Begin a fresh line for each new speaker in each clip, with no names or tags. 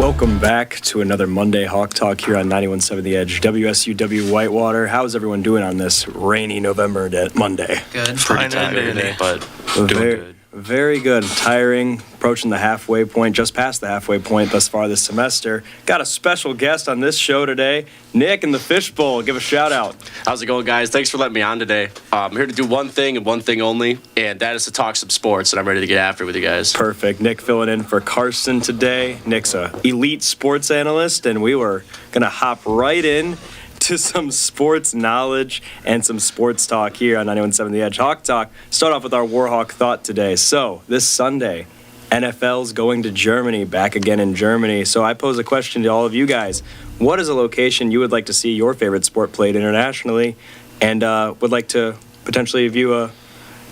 Welcome back to another Monday Hawk Talk here on 91.7 The Edge, WSUW Whitewater. How's everyone doing on this rainy November Monday?
Good.
Pretty tired, but doing good.
Very good. Tiring, approaching the halfway point, just past the halfway point thus far this semester. Got a special guest on this show today, Nick in the Fishbowl. Give a shout out.
How's it going, guys? Thanks for letting me on today. I'm here to do one thing and one thing only, and that is to talk some sports, and I'm ready to get after it with you guys.
Perfect. Nick filling in for Carson today. Nick's a elite sports analyst, and we were going to hop right in to some sports knowledge and some sports talk here on 91.7 The Edge. Hawk Talk. Start off with our Warhawk thought today. So, this Sunday, NFL's going to Germany, back again in Germany. So I pose a question to all of you guys. What is a location you would like to see your favorite sport played internationally and would like to potentially view a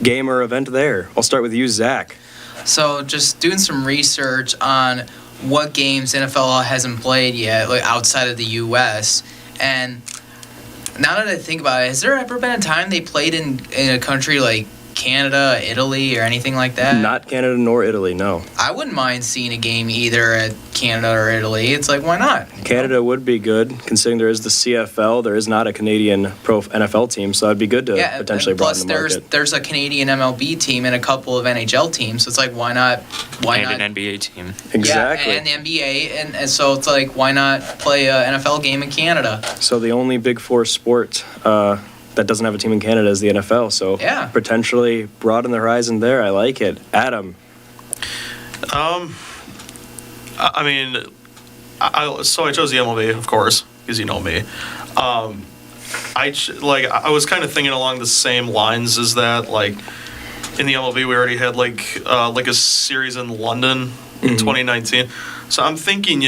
game or event there? I'll start with you, Zach.
So just doing some research on what games NFL hasn't played yet, like outside of the U.S., and now that I think about it, has there ever been a time they played in a country like Canada, Italy, or anything like that?
Not Canada nor Italy, no.
I wouldn't mind seeing a game either at Canada or Italy. It's like, why not?
Canada would be good, considering there is the CFL. There is not a Canadian pro NFL team, so that'd be good to potentially broaden the market.
Plus, there's a Canadian MLB team and a couple of NHL teams, so it's like, why not?
An NBA team.
Exactly.
Yeah, and the NBA, and so it's like, why not play an NFL game in Canada?
So the only Big Four sport that doesn't have a team in Canada is the NFL. So potentially broaden the horizon there. I like it. Adam.
I mean, so I chose the MLB, of course, because you know me. I was kind of thinking along the same lines as that. Like in the MLB, we already had like a series in London in 2019. So I'm thinking,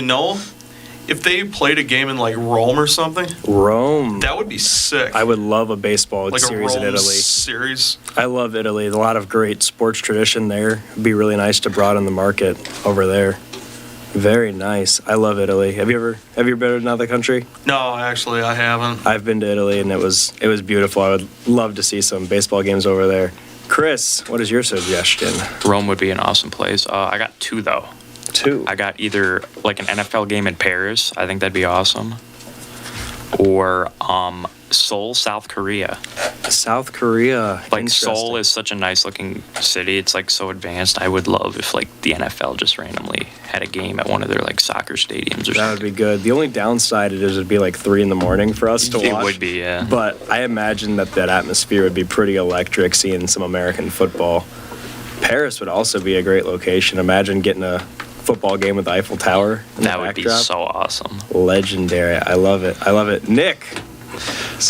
if they played a game in like Rome or something, that would be sick.
I would love a baseball
like
series
a Rome
in Italy.
Series.
I love Italy. A lot of great sports tradition there. It'd be really nice to broaden the market over there. Very nice. I love Italy. Have you ever been to another country?
No, actually, I haven't.
I've been to Italy and it was beautiful. I would love to see some baseball games over there. Chris, what is your suggestion?
Rome would be an awesome place. I got two though.
Two.
I got either like an NFL game in Paris. I think that'd be awesome. Or Seoul, South Korea.
South Korea.
Like Seoul is such a nice looking city. It's like so advanced. I would love if like the NFL just randomly had a game at one of their like soccer stadiums or something.
That would be good. The only downside is it'd be like 3 a.m. for us to watch.
It would be, yeah.
But I imagine that atmosphere would be pretty electric, seeing some American football. Paris would also be a great location. Imagine getting a football game with the Eiffel Tower in
that
the
would be
backdrop.
so awesome. Legendary.
I love it. Nick,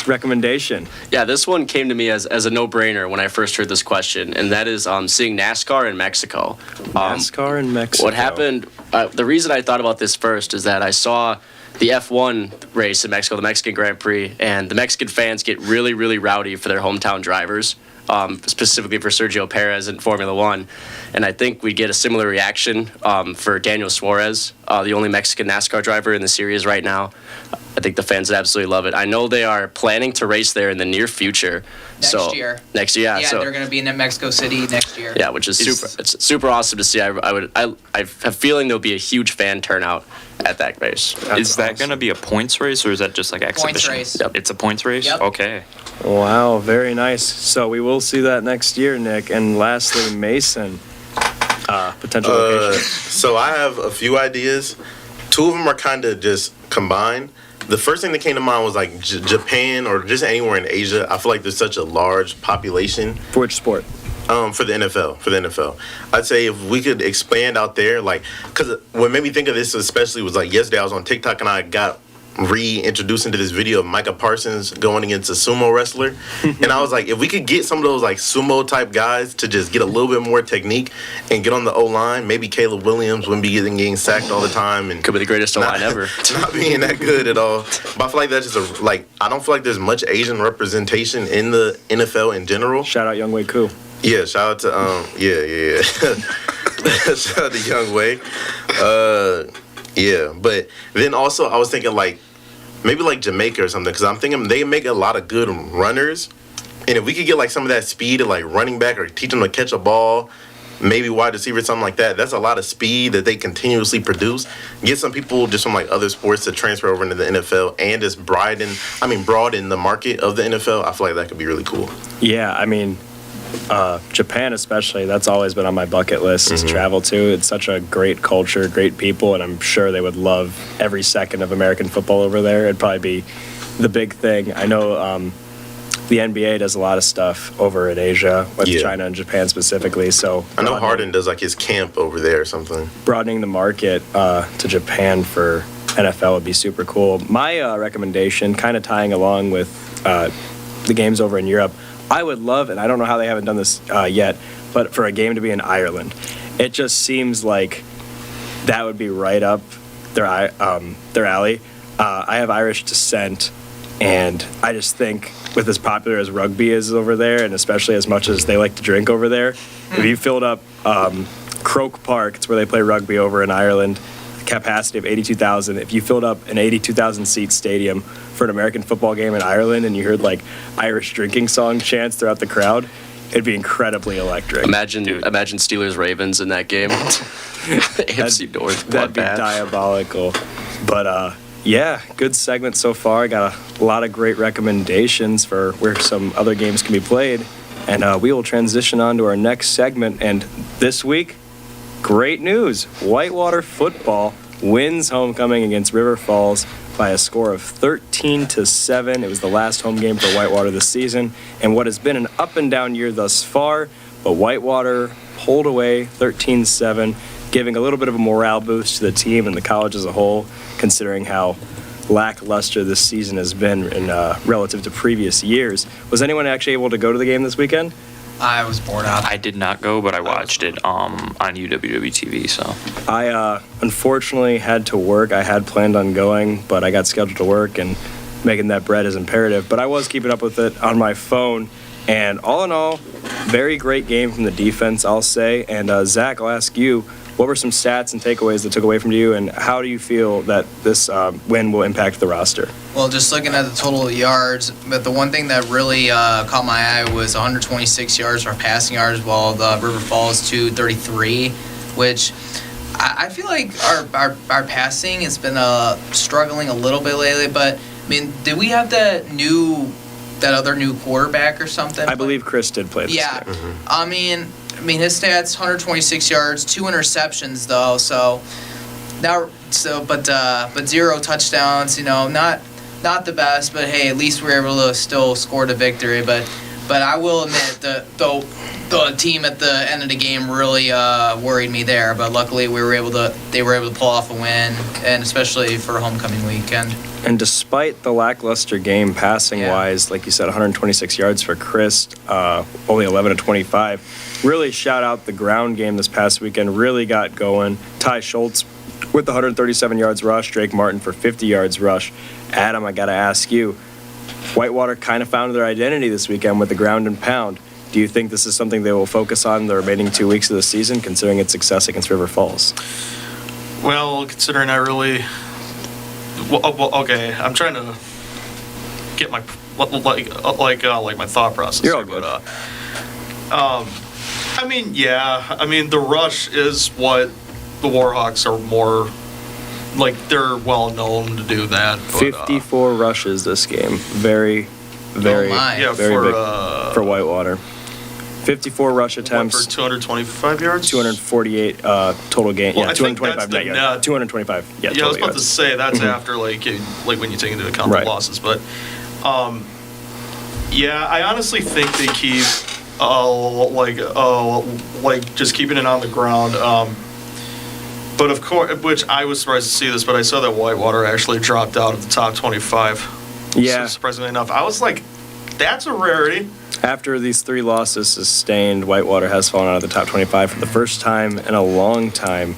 recommendation.
Yeah, this one came to me as a no-brainer when I first heard this question, and that is seeing NASCAR in Mexico.
NASCAR in Mexico.
What happened, the reason I thought about this first is that I saw the F1 race in Mexico, the Mexican Grand Prix, and the Mexican fans get really, really rowdy for their hometown drivers. Specifically for Sergio Perez in Formula One. And I think we get a similar reaction for Daniel Suarez, the only Mexican NASCAR driver in the series right now. I think the fans would absolutely love it. I know they are planning to race there in the near future.
Next year.
Next year,
yeah. They're going to be in Mexico City next year.
Yeah, which is super. It's super awesome to see. I have a feeling there'll be a huge fan turnout at that race.
Is that going to be a points race or is that just like exhibition?
Points race.
Yep.
It's a points race?
Yep.
Okay.
Wow, very nice. So we will see that next year, Nick. And lastly, Mason, potential location.
So I have a few ideas. 2 of them are kind of just combined. The first thing that came to mind was like Japan or just anywhere in Asia. I feel like there's such a large population.
For which sport?
For the NFL. I'd say if we could expand out there, like, because what made me think of this especially was like yesterday I was on TikTok and I got reintroduced into this video of Micah Parsons going against a sumo wrestler. And I was like, if we could get some of those like sumo type guys to just get a little bit more technique and get on the O-line, maybe Caleb Williams wouldn't be getting sacked all the time. And
could be the greatest O-line ever.
Not being that good at all. But I feel like that's just I don't feel like there's much Asian representation in the NFL in general.
Shout out Younghoe Koo.
Yeah, shout out to shout out to Young Wei. Yeah, but then also I was thinking like maybe like Jamaica or something because I'm thinking they make a lot of good runners, and if we could get like some of that speed of like running back or teach them to catch a ball, maybe wide receiver, something like that. That's a lot of speed that they continuously produce. Get some people just from like other sports to transfer over into the NFL and just broaden the market of the NFL. I feel like that could be really cool.
Yeah, I mean, Japan especially, that's always been on my bucket list is travel to. It's such a great culture, great people, and I'm sure they would love every second of American football over there. It'd probably be the big thing. I know the NBA does a lot of stuff over in Asia, with China and Japan specifically. So
I know Harden does like his camp over there or something.
Broadening the market to Japan for NFL would be super cool. My recommendation, kind of tying along with the games over in Europe, I would love, and I don't know how they haven't done this yet, but for a game to be in Ireland. It just seems like that would be right up their alley. I have Irish descent, and I just think with as popular as rugby is over there, and especially as much as they like to drink over there, if you filled up Croke Park, it's where they play rugby over in Ireland, capacity of 82,000. If you filled up an 82,000 seat stadium for an American football game in Ireland and you heard like Irish drinking song chants throughout the crowd, it'd be incredibly electric.
Imagine Steelers Ravens in that game. AFC North.
That'd be diabolical. But yeah, good segment so far. Got a lot of great recommendations for where some other games can be played. And we will transition on to our next segment. And this week, great news. Whitewater football wins homecoming against River Falls by a score of 13-7. It was the last home game for Whitewater this season, and what has been an up and down year thus far, but Whitewater pulled away 13-7, giving a little bit of a morale boost to the team and the college as a whole, considering how lackluster this season has been in relative to previous years. Was anyone actually able to go to the game this weekend?
I was bored out.
I did not go, but I watched it on UWW TV. So
I unfortunately had to work. I had planned on going, but I got scheduled to work, and making that bread is imperative. But I was keeping up with it on my phone, and all in all, very great game from the defense, I'll say. And Zach, I'll ask you, what were some stats and takeaways that took away from you, and how do you feel that this win will impact the roster?
Well, just looking at the total yards, but the one thing that really caught my eye was 126 yards for passing yards, while the River Falls 233, which I feel like our passing has been struggling a little bit lately. But I mean, did we have that other new quarterback or something?
I believe Chris did play this
Yeah,
game.
I mean, his stats 126 yards, 2 interceptions though. But 0 touchdowns. You know, not the best, but hey, at least we were able to still score the victory. But I will admit the team at the end of the game really worried me there. But luckily they were able to pull off a win, and especially for homecoming weekend.
And despite the lackluster game passing-wise, like you said, 126 yards for Chris, only 11 of 25. Really shout out the ground game this past weekend. Really got going. Ty Schultz with the 137 yards rush. Drake Martin for 50 yards rush. Adam, I got to ask you, Whitewater kind of found their identity this weekend with the ground and pound. Do you think this is something they will focus on the remaining 2 weeks of the season, considering its success against River Falls?
Well, considering I really... Well, okay, I'm trying to get my my thought process.
You're all good.
I mean, yeah. I mean, the rush is what the Warhawks are more like. They're well known to do that. But,
54 rushes this game. Very, very,
my.
yeah,
very big for Whitewater. 54 rush
what,
attempts.
for 225 yards.
248 total gain.
Well,
Yeah,
I think
225
that's the
net yards.
net.
225. Yeah,
Yeah, I was
total
about to
yards.
say that's after like when you take into account
Right.
the losses, but yeah, I honestly think they keep just keeping it on the ground. But of course, which I was surprised to see this, but I saw that Whitewater actually dropped out of the top 25.
Yeah.
So surprisingly enough, I was like, that's a rarity.
After these 3 losses sustained, Whitewater has fallen out of the top 25 for the first time in a long time.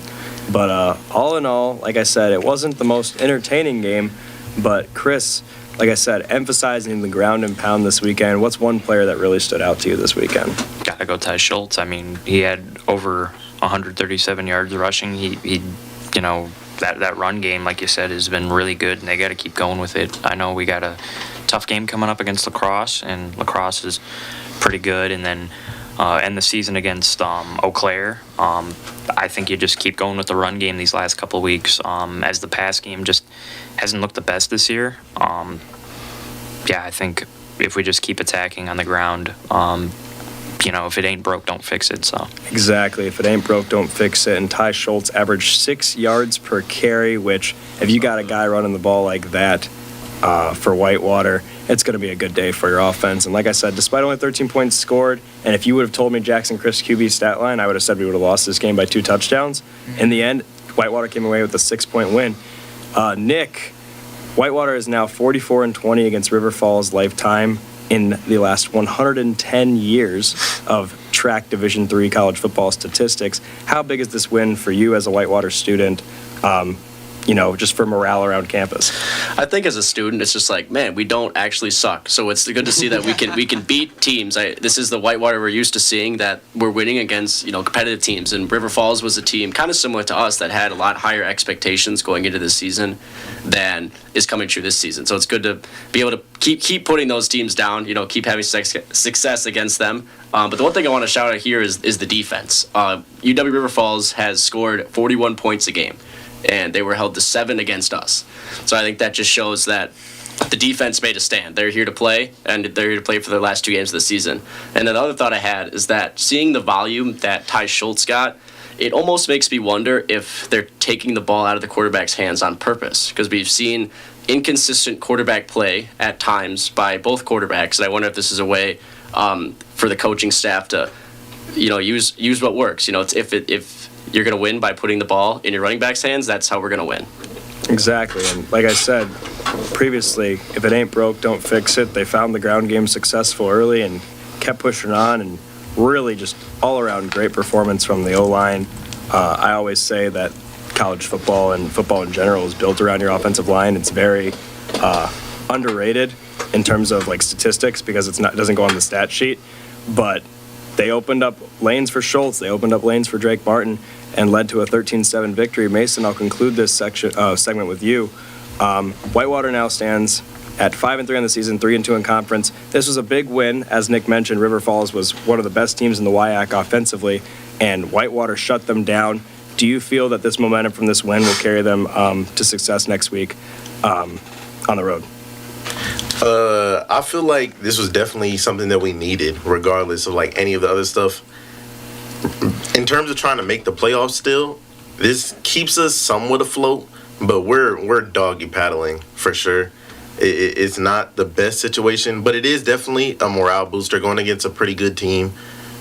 But all in all, like I said, it wasn't the most entertaining game. But Chris, like I said, emphasizing the ground and pound this weekend. What's one player that really stood out to you this weekend?
gotta go Ty Schultz. I mean, he had over 137 yards rushing. He you know, that run game, like you said, has been really good, and they got to keep going with it. I know we got a tough game coming up against La Crosse, and La Crosse is pretty good. And then end the season against Eau Claire. I think you just keep going with the run game these last couple of weeks, as the pass game just hasn't looked the best this year. I think if we just keep attacking on the ground, if it ain't broke, don't fix it. So
Exactly. If it ain't broke, don't fix it. And Ty Schultz averaged 6 yards per carry, which if you got a guy running the ball like that for Whitewater, it's going to be a good day for your offense. And like I said, despite only 13 points scored, and if you would have told me Jackson Chris QB stat line, I would have said we would have lost this game by 2 touchdowns. In the end, Whitewater came away with a 6-point win. Nick, Whitewater is now 44-20 against River Falls lifetime in the last 110 years of track Division III college football statistics. How big is this win for you as a Whitewater student? Just for morale around campus.
I think as a student, it's just like, man, we don't actually suck. So it's good to see that we can beat teams. This is the Whitewater we're used to seeing, that we're winning against competitive teams. And River Falls was a team kind of similar to us that had a lot higher expectations going into this season than is coming true this season. So it's good to be able to keep putting those teams down. Keep having success against them. But the one thing I want to shout out here is the defense. UW River Falls has scored 41 points a game, and they were held to 7 against us. So I think that just shows that the defense made a stand. They're here to play, and they're here to play for their last 2 games of the season. And then the other thought I had is that seeing the volume that Ty Schultz got, it almost makes me wonder if they're taking the ball out of the quarterback's hands on purpose, because we've seen inconsistent quarterback play at times by both quarterbacks, and I wonder if this is a way for the coaching staff to use what works. If you're going to win by putting the ball in your running back's hands, that's how we're going to win.
Exactly. And like I said previously, if it ain't broke, don't fix it. They found the ground game successful early and kept pushing on, and really just all around great performance from the O-line. I always say that college football and football in general is built around your offensive line. It's very underrated in terms of like statistics because it doesn't go on the stat sheet, but they opened up lanes for Schultz. They opened up lanes for Drake Martin and led to a 13-7 victory. Mason, I'll conclude this segment with you. Whitewater now stands at 5-3 on the season, 3-2 in conference. This was a big win. As Nick mentioned, River Falls was one of the best teams in the WIAC offensively, and Whitewater shut them down. Do you feel that this momentum from this win will carry them to success next week on the road?
I feel like this was definitely something that we needed, regardless of like any of the other stuff. In terms of trying to make the playoffs still, this keeps us somewhat afloat, but we're doggy paddling for sure. It's not the best situation, but it is definitely a morale booster going against a pretty good team,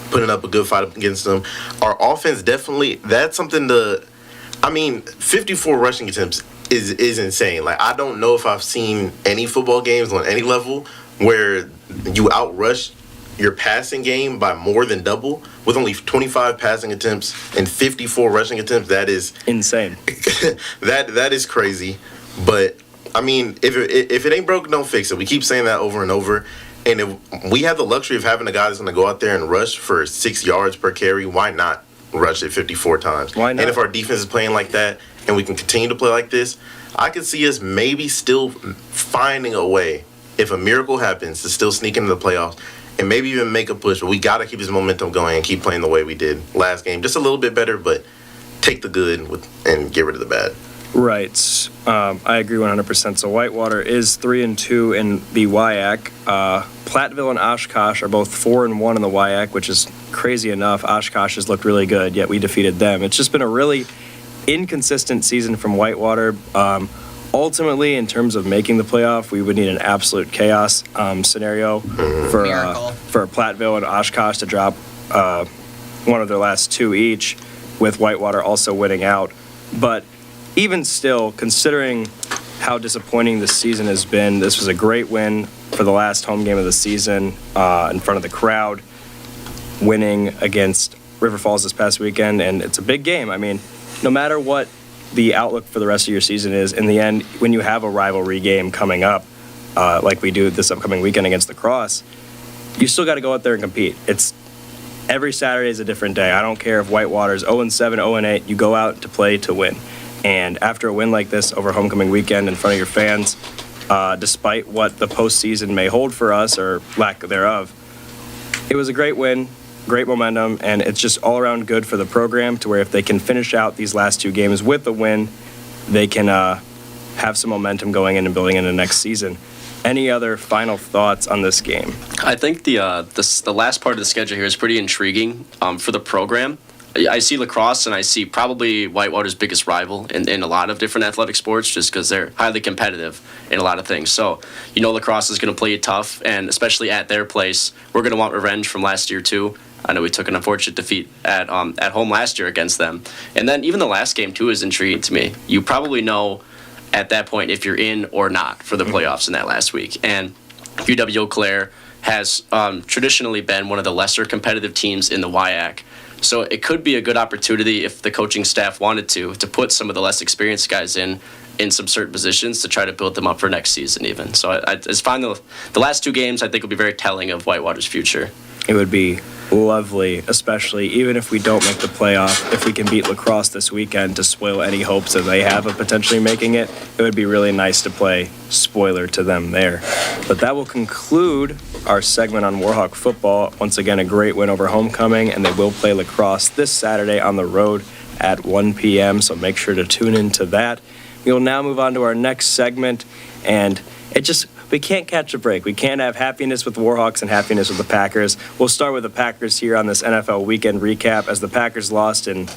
putting up a good fight against them. Our offense definitely, that's something 54 rushing attempts is insane. Like, I don't know if I've seen any football games on any level where you outrush your passing game by more than double with only 25 passing attempts and 54 rushing attempts. That is
insane.
that is crazy. But I mean, if it ain't broke, don't fix it. We keep saying that over and over. And if we have the luxury of having a guy that's going to go out there and rush for 6 yards per carry, why not rush it 54 times?
Why not?
And if our defense is playing like that and we can continue to play like this, I could see us maybe still finding a way, if a miracle happens, to still sneak into the playoffs and maybe even make a push. But we got to keep this momentum going and keep playing the way we did last game. Just a little bit better, but take the good and get rid of the bad.
Right. I agree 100%. So Whitewater is 3-2 in the WIAC. Platteville and Oshkosh are both 4-1 in the WIAC, which is crazy enough. Oshkosh has looked really good, yet we defeated them. It's just been a really inconsistent season from Whitewater. Ultimately, in terms of making the playoff, we would need an absolute chaos scenario for Platteville and Oshkosh to drop one of their last 2 each, with Whitewater also winning out. But even still, considering how disappointing this season has been, this was a great win for the last home game of the season in front of the crowd, winning against River Falls this past weekend, and it's a big game. I mean, no matter what the outlook for the rest of your season is, in the end, when you have a rivalry game coming up, like we do this upcoming weekend against the Cross, you still got to go out there and compete. It's every Saturday is a different day. I don't care if Whitewater's 0-7, 0-8, you go out to play to win. And after a win like this over homecoming weekend in front of your fans, despite what the postseason may hold for us or lack thereof, it was a great win. great momentum, and it's just all around good for the program to where if they can finish out these last 2 games with a win, they can have some momentum going in and building into next season. Any other final thoughts on this game?
I think the last part of the schedule here is pretty intriguing for the program. I see lacrosse and I see probably Whitewater's biggest rival in a lot of different athletic sports just because they're highly competitive in a lot of things. So, lacrosse is going to play you tough, and especially at their place. We're going to want revenge from last year, too. I know we took an unfortunate defeat at home last year against them. And then even the last game, too, is intriguing to me. You probably know at that point if you're in or not for the playoffs in that last week. And UW Eau Claire has traditionally been one of the lesser competitive teams in the WIAC. So it could be a good opportunity if the coaching staff wanted to put some of the less experienced guys in some certain positions to try to build them up for next season even. So it's fine. The last 2 games I think will be very telling of Whitewater's future.
It would be lovely, especially even if we don't make the playoff, if we can beat lacrosse this weekend to spoil any hopes that they have of potentially making it. It would be really nice to play spoiler to them there. But that will conclude our segment on Warhawk football. Once again, a great win over Homecoming, and they will play lacrosse this Saturday on the road at 1 p.m., so make sure to tune into that. We will now move on to our next segment, and we can't catch a break. We can't have happiness with the Warhawks and happiness with the Packers. We'll start with the Packers here on this NFL weekend recap as the Packers lost in,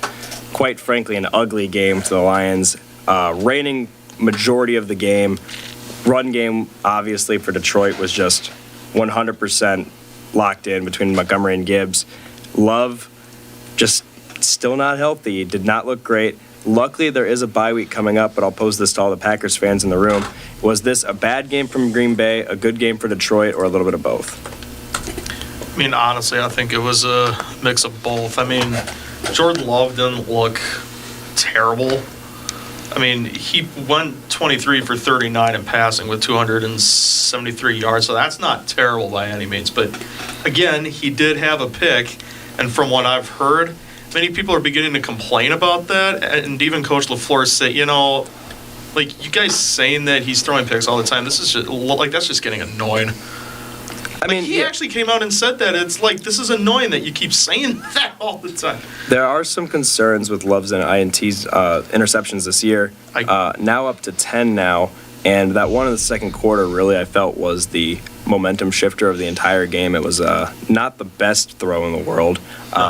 quite frankly, an ugly game to the Lions. Reigning majority of the game. Run game, obviously, for Detroit was just 100% locked in between Montgomery and Gibbs. Love, just still not healthy. Did not look great. Luckily, there is a bye week coming up, but I'll pose this to all the Packers fans in the room. Was this a bad game from Green Bay, a good game for Detroit, or a little bit of both?
I mean, honestly, I think it was a mix of both. I mean, Jordan Love didn't look terrible. I mean, he went 23 for 39 in passing with 273 yards, so that's not terrible by any means. But again, he did have a pick, and from what I've heard, many people are beginning to complain about that, and even Coach LaFleur said, like, you guys saying that he's throwing picks all the time, this is just, like, that's just getting annoying.
I mean,
he actually came out and said that. It's like, this is annoying that you keep saying that all the time.
There are some concerns with Love's and INT's interceptions this year. Now up to 10 now, and that one in the second quarter really I felt was the momentum shifter of the entire game. It was not the best throw in the world.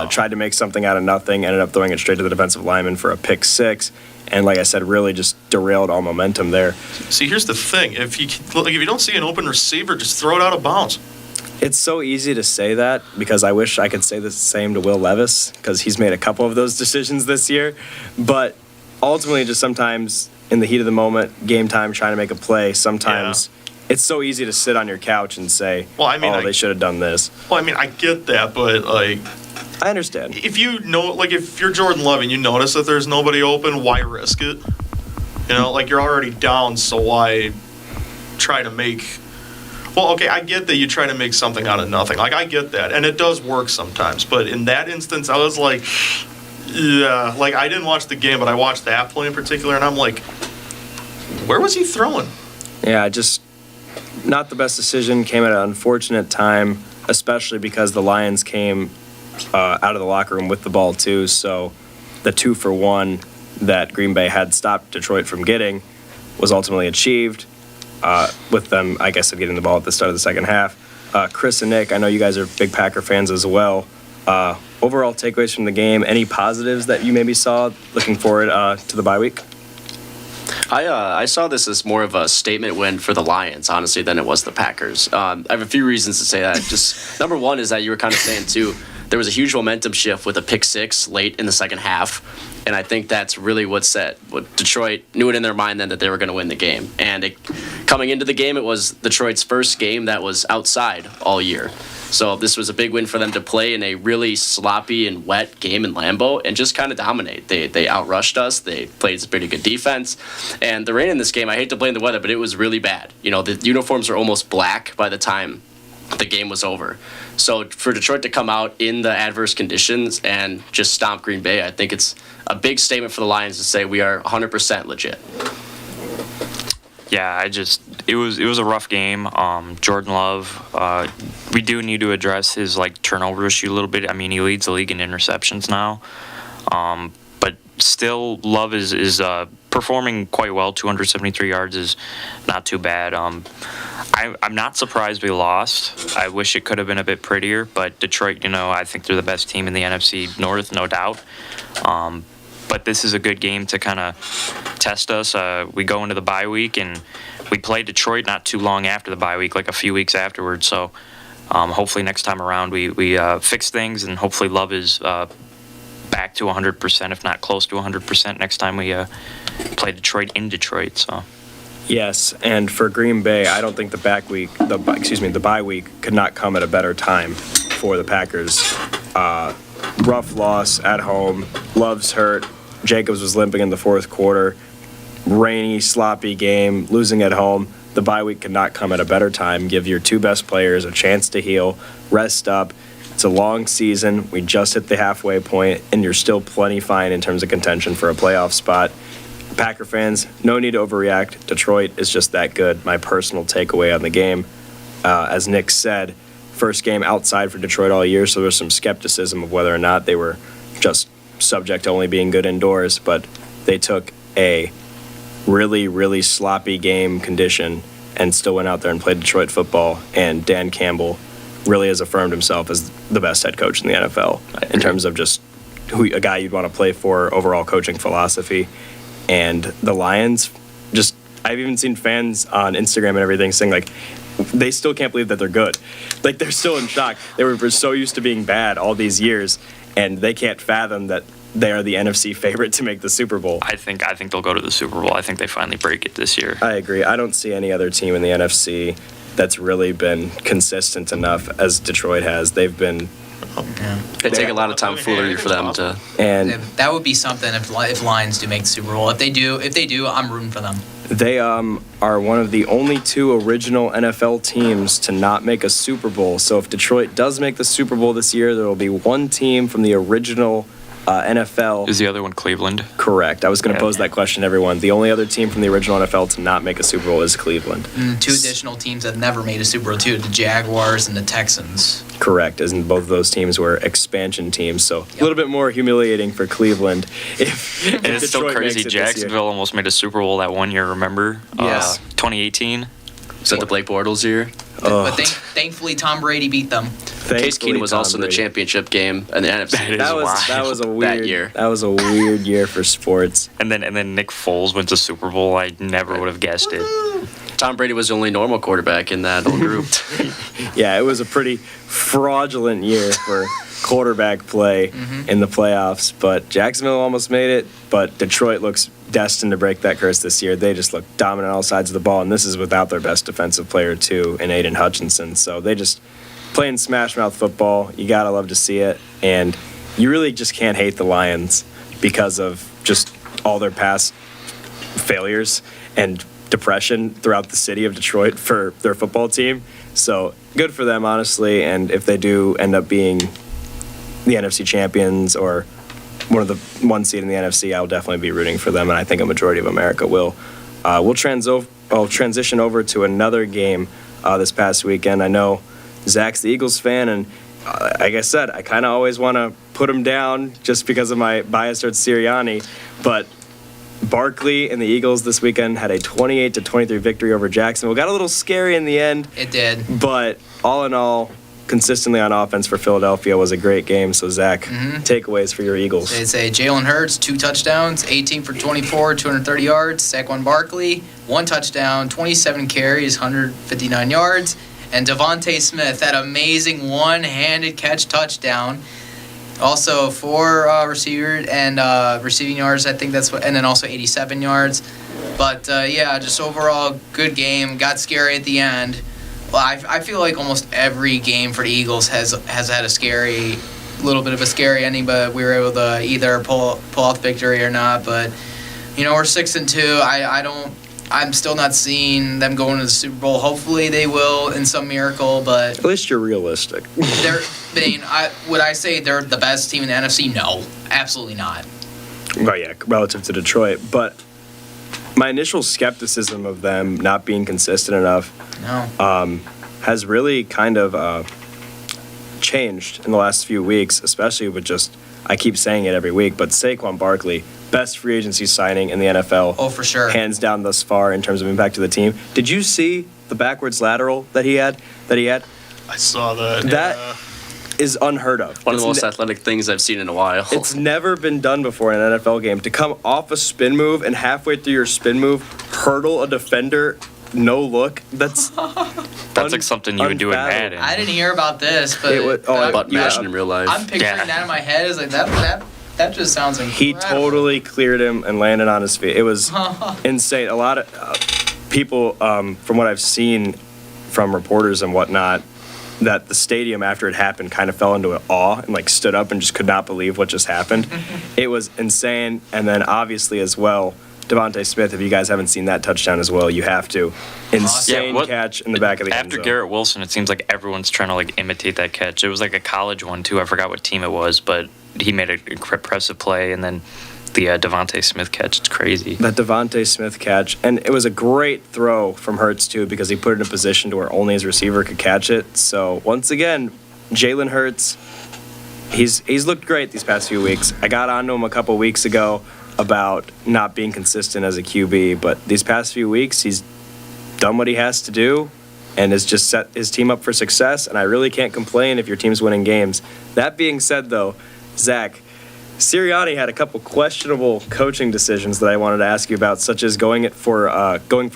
Tried to make something out of nothing, ended up throwing it straight to the defensive lineman for a pick 6. And like I said, really just derailed all momentum there.
See, here's the thing. If you don't see an open receiver, just throw it out of bounds.
It's so easy to say that because I wish I could say the same to Will Levis because he's made a couple of those decisions this year. But ultimately, just sometimes in the heat of the moment, game time, trying to make a play, sometimes it's so easy to sit on your couch and say, they should have done this.
Well, I mean, I get that, but, like,
I understand.
if you're Jordan Love and you notice that there's nobody open, why risk it? Like, you're already down, so why try to make... Well, okay, I get that you try to make something out of nothing. Like, I get that, and it does work sometimes. But in that instance, I was like, yeah, like, I didn't watch the game, but I watched that play in particular, and I'm like, where was he throwing?
Yeah, just not the best decision. Came at an unfortunate time, especially because the Lions came out of the locker room with the ball, too. So the 2-for-1 that Green Bay had stopped Detroit from getting was ultimately achieved. With them, I guess, of getting the ball at the start of the second half. Chris and Nick, I know you guys are big Packer fans as well. Overall takeaways from the game, any positives that you maybe saw looking forward to the bye week?
I saw this as more of a statement win for the Lions, honestly, than it was the Packers. I have a few reasons to say that. Just number one is that you were kind of saying, too, there was a huge momentum shift with a pick 6 late in the second half. And I think that's really what Detroit knew it in their mind then that they were going to win the game. And coming into the game, it was Detroit's first game that was outside all year. So this was a big win for them to play in a really sloppy and wet game in Lambeau and just kind of dominate. They outrushed us. They played some pretty good defense. And the rain in this game, I hate to blame the weather, but it was really bad. The uniforms are almost black by the time the game was over. So for Detroit to come out in the adverse conditions and just stomp Green Bay, I think it's a big statement for the Lions to say we are 100% legit.
Yeah, It was a rough game. Jordan Love, we do need to address his turnover issue a little bit. I mean, he leads the league in interceptions now, but still, Love is performing quite well. 273 yards is not too bad. I'm not surprised we lost. I wish it could have been a bit prettier, but Detroit, I think they're the best team in the NFC North, no doubt. But this is a good game to kind of test us. We go into the bye week, and we play Detroit not too long after the bye week, like a few weeks afterwards. So hopefully next time around we fix things, and hopefully Love is back to 100%, if not close to 100% next time we play Detroit in Detroit. So.
Yes, and for Green Bay, I don't think the bye week could not come at a better time for the Packers. Rough loss at home. Love's hurt. Jacobs was limping in the fourth quarter. Rainy, sloppy game. Losing at home. The bye week could not come at a better time. Give your two best players a chance to heal, rest up. It's a long season. We just hit the halfway point, and you're still plenty fine in terms of contention for a playoff spot. Packer fans, no need to overreact. Detroit is just that good. My personal takeaway on the game, as Nick said, first game outside for Detroit all year, so there's some skepticism of whether or not they were just subject to only being good indoors, but they took a really, really sloppy game condition and still went out there and played Detroit football, and Dan Campbell really has affirmed himself as the best head coach in the NFL in terms of just a guy you'd want to play for, overall coaching philosophy. And the Lions, I've even seen fans on Instagram and everything saying, they still can't believe that they're good. They're still in shock. They were so used to being bad all these years, and they can't fathom that they are the NFC favorite to make the Super Bowl.
I think they'll go to the Super Bowl. I think they finally break it this year.
I agree. I don't see any other team in the NFC that's really been consistent enough as Detroit has. They've been...
It'd take a lot of tomfoolery for them to...
And
that would be something if Lions do make the Super Bowl. If they do, I'm rooting for them.
they are one of the only two original NFL teams to not make a Super Bowl. So if Detroit does make the Super Bowl this year, there will be one team from the original NFL.
Is the other one Cleveland?
Correct. I was going to pose that question to everyone. The only other team from the original NFL to not make a Super Bowl is Cleveland.
And two additional teams that never made a Super Bowl, too, the Jaguars and the Texans.
Correct, as in both of those teams were expansion teams. So a little bit more humiliating for Cleveland. If
And it's so
Detroit
crazy.
makes it this year.
Jacksonville almost made a Super Bowl that one year, remember?
Yes.
2018.
Is that the Blake Bortles year?
But thankfully, Tom Brady beat them.
Case Keenum was
Tom
also in the
Brady.
championship game in the NFC.
That is
That was a weird
year.
That was a weird year for sports.
And then Nick Foles went to Super Bowl. I never would have guessed it.
Tom Brady was the only normal quarterback in that whole group.
Yeah, it was a pretty fraudulent year for quarterback play in the playoffs. But Jacksonville almost made it. But Detroit looks destined to break that curse this year. They just look dominant on all sides of the ball, and this is without their best defensive player too, in Aiden Hutchinson. So they just playing smash mouth football. You gotta love to see it, and you really just can't hate the Lions because of just all their past failures and depression throughout the city of Detroit for their football team. So good for them, honestly. And if they do end up being the NFC champions or one seed in the NFC, I'll definitely be rooting for them, and I think a majority of America will. We'll transition over to another game this past weekend. I know Zach's the Eagles fan, and like I said, I kind of always want to put him down just because of my bias towards Sirianni, but Barkley and the Eagles this weekend had a 28-23 victory over Jacksonville. Got a little scary in the end,
It did.
but all in all, consistently on offense for Philadelphia was a great game. So, Zach, takeaways for your Eagles.
They say Jalen Hurts, 2 touchdowns, 18 for 24, 230 yards. Saquon Barkley, 1 touchdown, 27 carries, 159 yards. And Devontae Smith, that amazing one-handed catch touchdown. Also 4 receiving yards, I think that's what, and then also 87 yards. But yeah, just overall good game. Got scary at the end. Well, I feel like almost every game for the Eagles has had a little bit of a scary ending, but we were able to either pull off victory or not. But we're 6-2. I'm still not seeing them going to the Super Bowl. Hopefully they will in some miracle, but
At least you're realistic.
would I say they're the best team in the NFC? No, absolutely not.
Well, yeah, relative to Detroit. But my initial skepticism of them not being consistent enough
No.
has really kind of changed in the last few weeks, especially with just, I keep saying it every week, but Saquon Barkley, best free agency signing in the NFL.
Oh, for sure.
Hands down thus far in terms of impact to the team. Did you see the backwards lateral that he had?
I saw that.
That
yeah.
is unheard of.
One of the
It's
most athletic things I've seen in a while.
It's never been done before in an NFL game. To come off a spin move and halfway through your spin move, hurdle a defender, no look. That's
Like something you would do in
unfathomable.
Madden.
I didn't hear about this, but
It would- oh,
Butt
yeah.
mashing in real life.
I'm picturing
Yeah.
that in my head. It's like that just sounds incredible.
He totally cleared him and landed on his feet. It was insane. A lot of people, from what I've seen from reporters and whatnot, that the stadium after it happened kind of fell into an awe and like stood up and just could not believe what just happened. It was insane. And then obviously as well, Devontae Smith, if you guys haven't seen that touchdown as well, you have to. Insane
what-
catch in the back of the end
After
zone.
Garrett Wilson, it seems like everyone's trying to like imitate that catch. It was like a college one too. I forgot what team it was, but he made an impressive play, and then the Devontae Smith catch. It's crazy.
That Devontae Smith catch, and it was a great throw from Hurts too, because he put it in a position to where only his receiver could catch it. So once again, Jalen Hurts, he's looked great these past few weeks. I got onto him a couple weeks ago about not being consistent as a QB, but these past few weeks he's done what he has to do and has just set his team up for success, and I really can't complain if your team's winning games. That being said though, Zach, Sirianni had a couple questionable coaching decisions that I wanted to ask you about, such as going for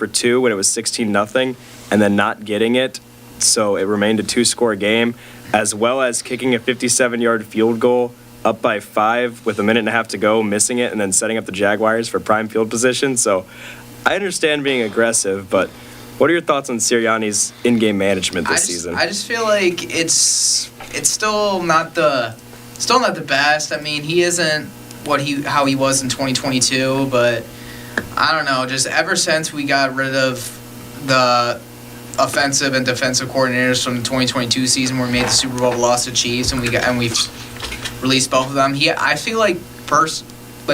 2 when it was 16-0 and then not getting it, so it remained a 2-score game, as well as kicking a 57-yard field goal up by 5 with a minute and a half to go, missing it, and then setting up the Jaguars for prime field position. So I understand being aggressive, but what are your thoughts on Sirianni's in-game management this season?
I just feel like it's still not the best. I mean, he isn't how he was in 2022, but I don't know. Just ever since we got rid of the offensive and defensive coordinators from the 2022 season, where we made the Super Bowl, lost to Chiefs, and we've released both of them. I feel like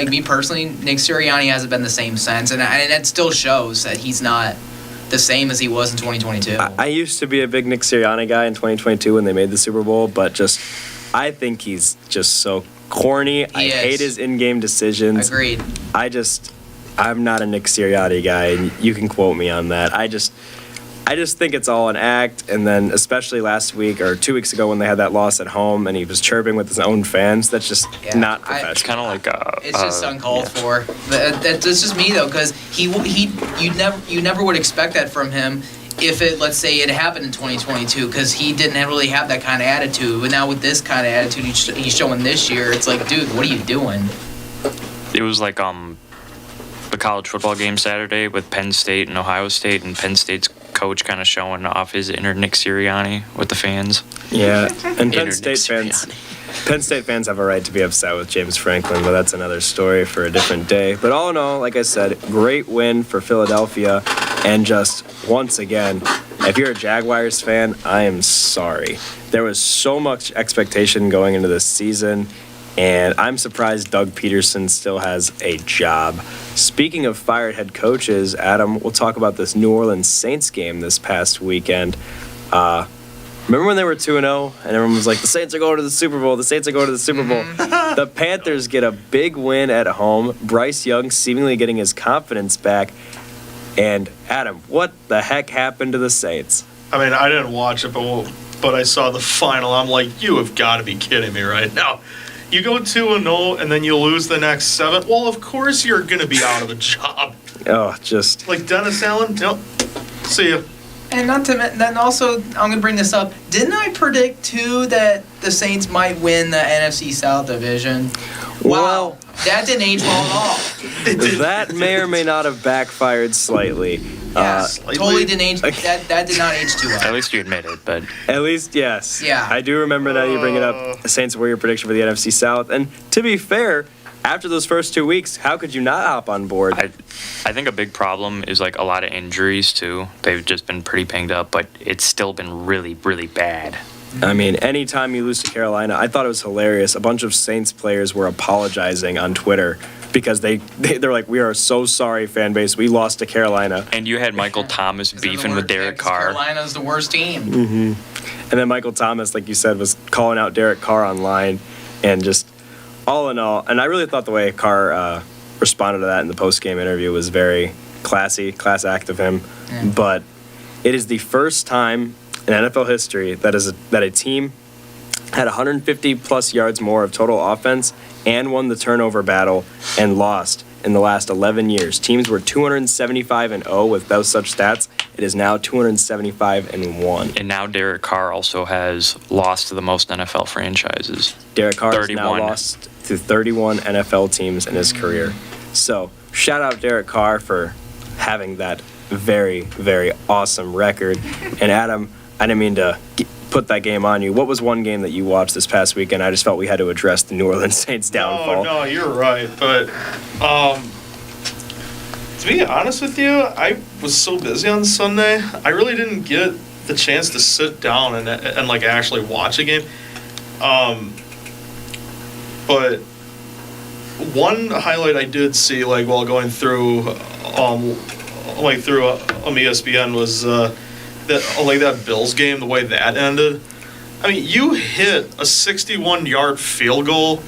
me personally, Nick Sirianni hasn't been the same since, and it still shows that he's not the same as he was in 2022.
I used to be a big Nick Sirianni guy in 2022 when they made the Super Bowl, but I think he's just so corny. I
is.
hate his in-game decisions.
Agreed.
I'm not a Nick Sirianni guy, and you can quote me on that. I just think it's all an act, and then especially last week or 2 weeks ago when they had that loss at home and he was chirping with his own fans, that's just not professional.
It's kind of like
It's just uncalled for. That's just me though, because you never would expect that from him if let's say it happened in 2022, because he didn't really have that kind of attitude. But now with this kind of attitude he's showing this year, it's like, dude, what are you doing?
It was like the college football game Saturday with Penn State and Ohio State, and Penn State's coach kind of showing off his inner Nick Sirianni with the fans.
Yeah, and
Inner Nick
Penn State fans have a right to be upset with James Franklin, but that's another story for a different day. But all in all, like I said, great win for Philadelphia, and just once again, if you're a Jaguars fan, I am sorry. There was so much expectation going into this season, and I'm surprised Doug Peterson still has a job. Speaking of fired head coaches, Adam, we'll talk about this New Orleans Saints game this past weekend. Remember when they were 2-0 and everyone was like, the Saints are going to the Super Bowl, the Saints are going to the Super Bowl. The Panthers get a big win at home. Bryce Young seemingly getting his confidence back. And Adam, what the heck happened to the Saints?
I mean, I didn't watch it, but I saw the final. I'm like, you have got to be kidding me right now. You go 2-0 and then you lose the next 7. Well, of course you're going to be out of a job.
Oh, just...
Like Dennis Allen, nope. See ya.
And then also, I'm going to bring this up. Didn't I predict, too, that the Saints might win the NFC South Division?
Well-
Wow. That didn't age well at all.
That may or may not have backfired slightly.
Yeah,
Slightly.
totally didn't age. That did not age too
At
well.
least you admit it, but
At least, yes.
Yeah.
I do remember that you bring it up. The Saints were your prediction for the NFC South. And to be fair, after those first 2 weeks, how could you not hop on board?
I think a big problem is like a lot of injuries too. They've just been pretty banged up, but it's still been really, really bad.
I mean, anytime you lose to Carolina, I thought it was hilarious. A bunch of Saints players were apologizing on Twitter because they're like, we are so sorry, fan base. We lost to Carolina.
And you had Michael Thomas
'Cause they're the
beefing with
worst- yeah,
Derek
'cause
Carr.
Carolina's the worst team.
And then Michael Thomas, like you said, was calling out Derek Carr online, and just all in all, and I really thought the way Carr responded to that in the post-game interview was very class act of him.
Yeah.
But it is the first time in NFL history that a team had 150 plus yards more of total offense and won the turnover battle and lost in the last 11 years. Teams were 275-0 with those such stats. It is now 275-1.
And now Derek Carr also has lost to the most NFL franchises.
Derek Carr has now
31.
lost to 31 NFL teams in his career. So shout out Derek Carr for having that very, very awesome record. And Adam, I didn't mean to put that game on you. What was one game that you watched this past weekend? I just felt we had to address the New Orleans Saints downfall.
No, you're right. But to be honest with you, I was so busy on Sunday, I really didn't get the chance to sit down and like actually watch a game. But one highlight I did see, like while going through ESPN was that Bills game, the way that ended. I mean, you hit a 61-yard field goal.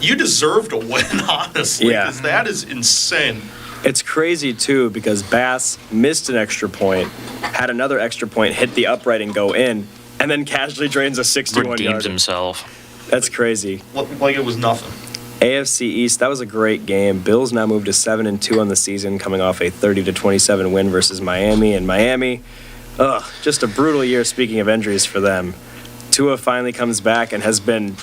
You deserve to win, honestly,
Yeah.
because that is insane.
It's crazy, too, because Bass missed an extra point, had another extra point, hit the upright and go in, and then casually drains a 61-yard.
Redeems himself.
That's crazy.
Like it was nothing.
AFC East, that was a great game. Bills now moved to 7-2 on the season, coming off a 30-27 win versus Miami. And Miami, just a brutal year, speaking of injuries for them. Tua finally comes back and has been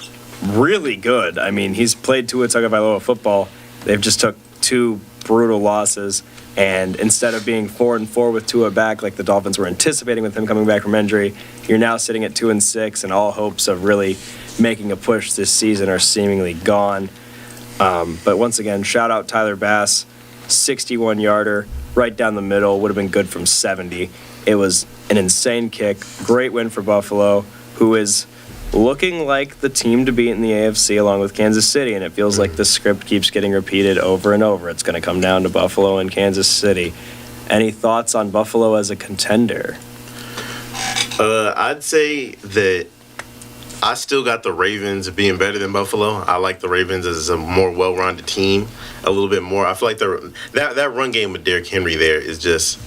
really good. I mean, he's played Tua Tagovailoa football. They've just took 2 brutal losses. And instead of being 4-4 with Tua back, like the Dolphins were anticipating with him coming back from injury, you're now sitting at 2-6, and all hopes of really making a push this season are seemingly gone. But once again, shout out Tyler Bass, 61-yarder, right down the middle, would have been good from 70. It was an insane kick. Great win for Buffalo, who is looking like the team to beat in the AFC along with Kansas City, and it feels like the script keeps getting repeated over and over. It's going to come down to Buffalo and Kansas City. Any thoughts on Buffalo as a contender?
I'd say that I still got the Ravens being better than Buffalo. I like the Ravens as a more well-rounded team, a little bit more. I feel like that run game with Derrick Henry there is just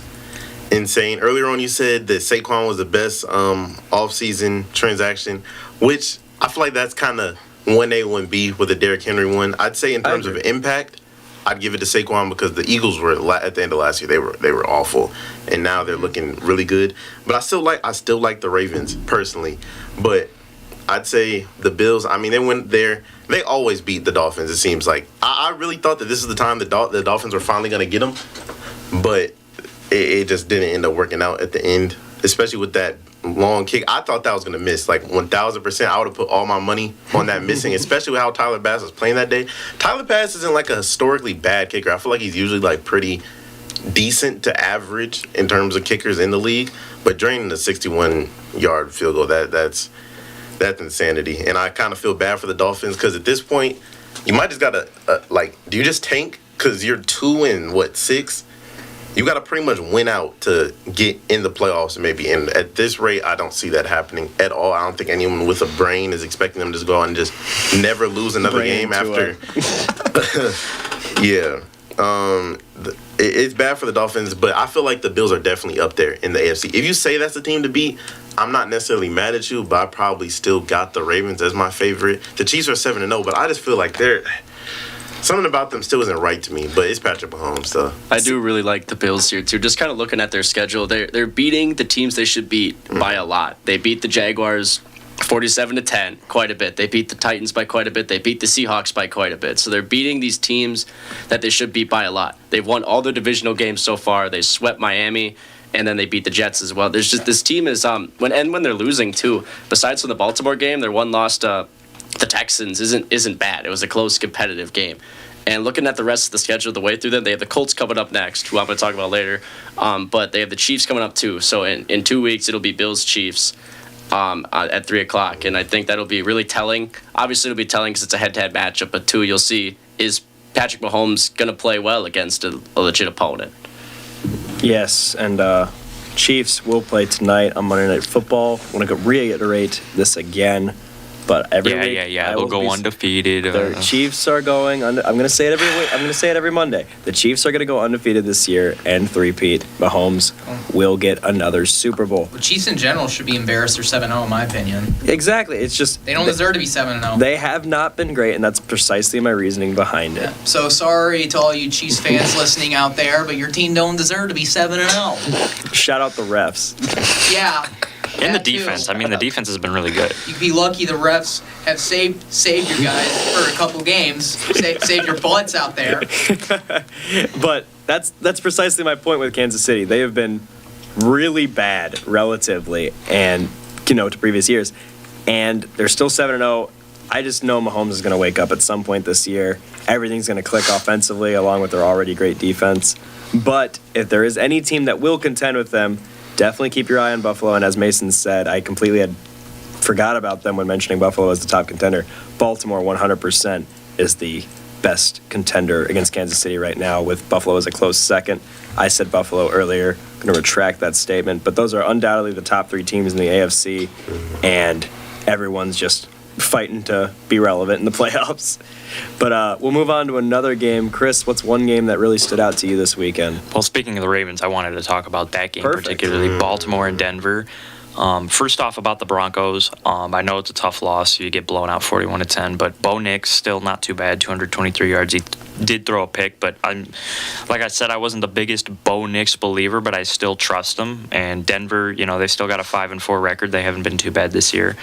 insane. Earlier on, you said that Saquon was the best off-season transaction, which I feel like that's kind of 1A, 1B with the Derrick Henry one. I'd say in terms of impact, I'd give it to Saquon because the Eagles were at the end of last year they were awful, and now they're looking really good. But I still like the Ravens personally, but I'd say the Bills. I mean, they went there. They always beat the Dolphins. It seems like I really thought that this is the time the Dolphins were finally going to get them, but it just didn't end up working out at the end, especially with that long kick. I thought that was going to miss, like 1,000%. I would have put all my money on that missing, especially with how Tyler Bass was playing that day. Tyler Bass isn't like a historically bad kicker. I feel like he's usually like pretty decent to average in terms of kickers in the league, but draining the 61-yard field goal, that's insanity. And I kind of feel bad for the Dolphins because at this point, you might just got to, do you just tank because you're 2-6? You got to pretty much win out to get in the playoffs maybe. And at this rate, I don't see that happening at all. I don't think anyone with a brain is expecting them to just go out and just never lose another game after. Yeah. It's bad for the Dolphins, but I feel like the Bills are definitely up there in the AFC. If you say that's the team to beat, I'm not necessarily mad at you, but I probably still got the Ravens as my favorite. The Chiefs are 7-0, but I just feel like something about them still isn't right to me, but it's Patrick Mahomes, so.
I do really like the Bills here, too. Just kind of looking at their schedule, they're beating the teams they should beat by a lot. They beat the Jaguars 47-10 quite a bit. They beat the Titans by quite a bit. They beat the Seahawks by quite a bit. So they're beating these teams that they should beat by a lot. They've won all their divisional games so far. They swept Miami, and then they beat the Jets as well. There's just this team is when they're losing too. Besides from the Baltimore game, their one loss to the Texans isn't bad. It was a close, competitive game. And looking at the rest of the schedule, the way through them, they have the Colts coming up next, who I'm going to talk about later. But they have the Chiefs coming up too. So in 2 weeks, it'll be Bills, Chiefs. at 3 o'clock, and I think that'll be really telling. Obviously, it'll be telling because it's a head-to-head matchup, but two, you'll see, is Patrick Mahomes going to play well against a legit opponent?
Yes, and Chiefs will play tonight on Monday Night Football. I want to reiterate this again, but every week
Yeah.
I
They'll
will
go
be-
undefeated.
The Chiefs are going. I'm going to say it every week. I'm going to say it every Monday. The Chiefs are going to go undefeated this year and three-peat. Mahomes will get another Super Bowl.
The Chiefs in general should be embarrassed. They're 7-0 in my opinion.
Exactly. It's just
They don't deserve to be 7-0.
They have not been great, and that's precisely my reasoning behind it.
So sorry to all you Chiefs fans listening out there, but your team don't deserve to be 7-0.
Shout out the refs.
Yeah.
And the
that too.
defense. I mean, the defense has been really good.
You could be lucky the refs have saved your guys for a couple games, saved your butts out there.
But that's precisely my point with Kansas City. They have been really bad relatively, and to previous years, and they're still 7-0. I just know Mahomes is going to wake up at some point this year. Everything's going to click offensively, along with their already great defense. But if there is any team that will contend with them, definitely keep your eye on Buffalo. And as Mason said, I completely had forgot about them when mentioning Buffalo as the top contender. Baltimore 100% is the best contender against Kansas City right now, with Buffalo as a close second. I said Buffalo earlier. I'm going to retract that statement. But those are undoubtedly the top three teams in the AFC, and everyone's just fighting to be relevant in the playoffs. But we'll move on to another game. Chris, what's one game that really stood out to you this weekend?
Well, speaking of the Ravens, I wanted to talk about that game,
Perfect.
particularly Baltimore and Denver. First off, about the Broncos, I know it's a tough loss. You get blown out 41-10, but Bo Nix still not too bad, 223 yards. He did throw a pick, but like I said, I wasn't the biggest Bo Nix believer, but I still trust him. And Denver, they still got a 5-4 record. They haven't been too bad this year.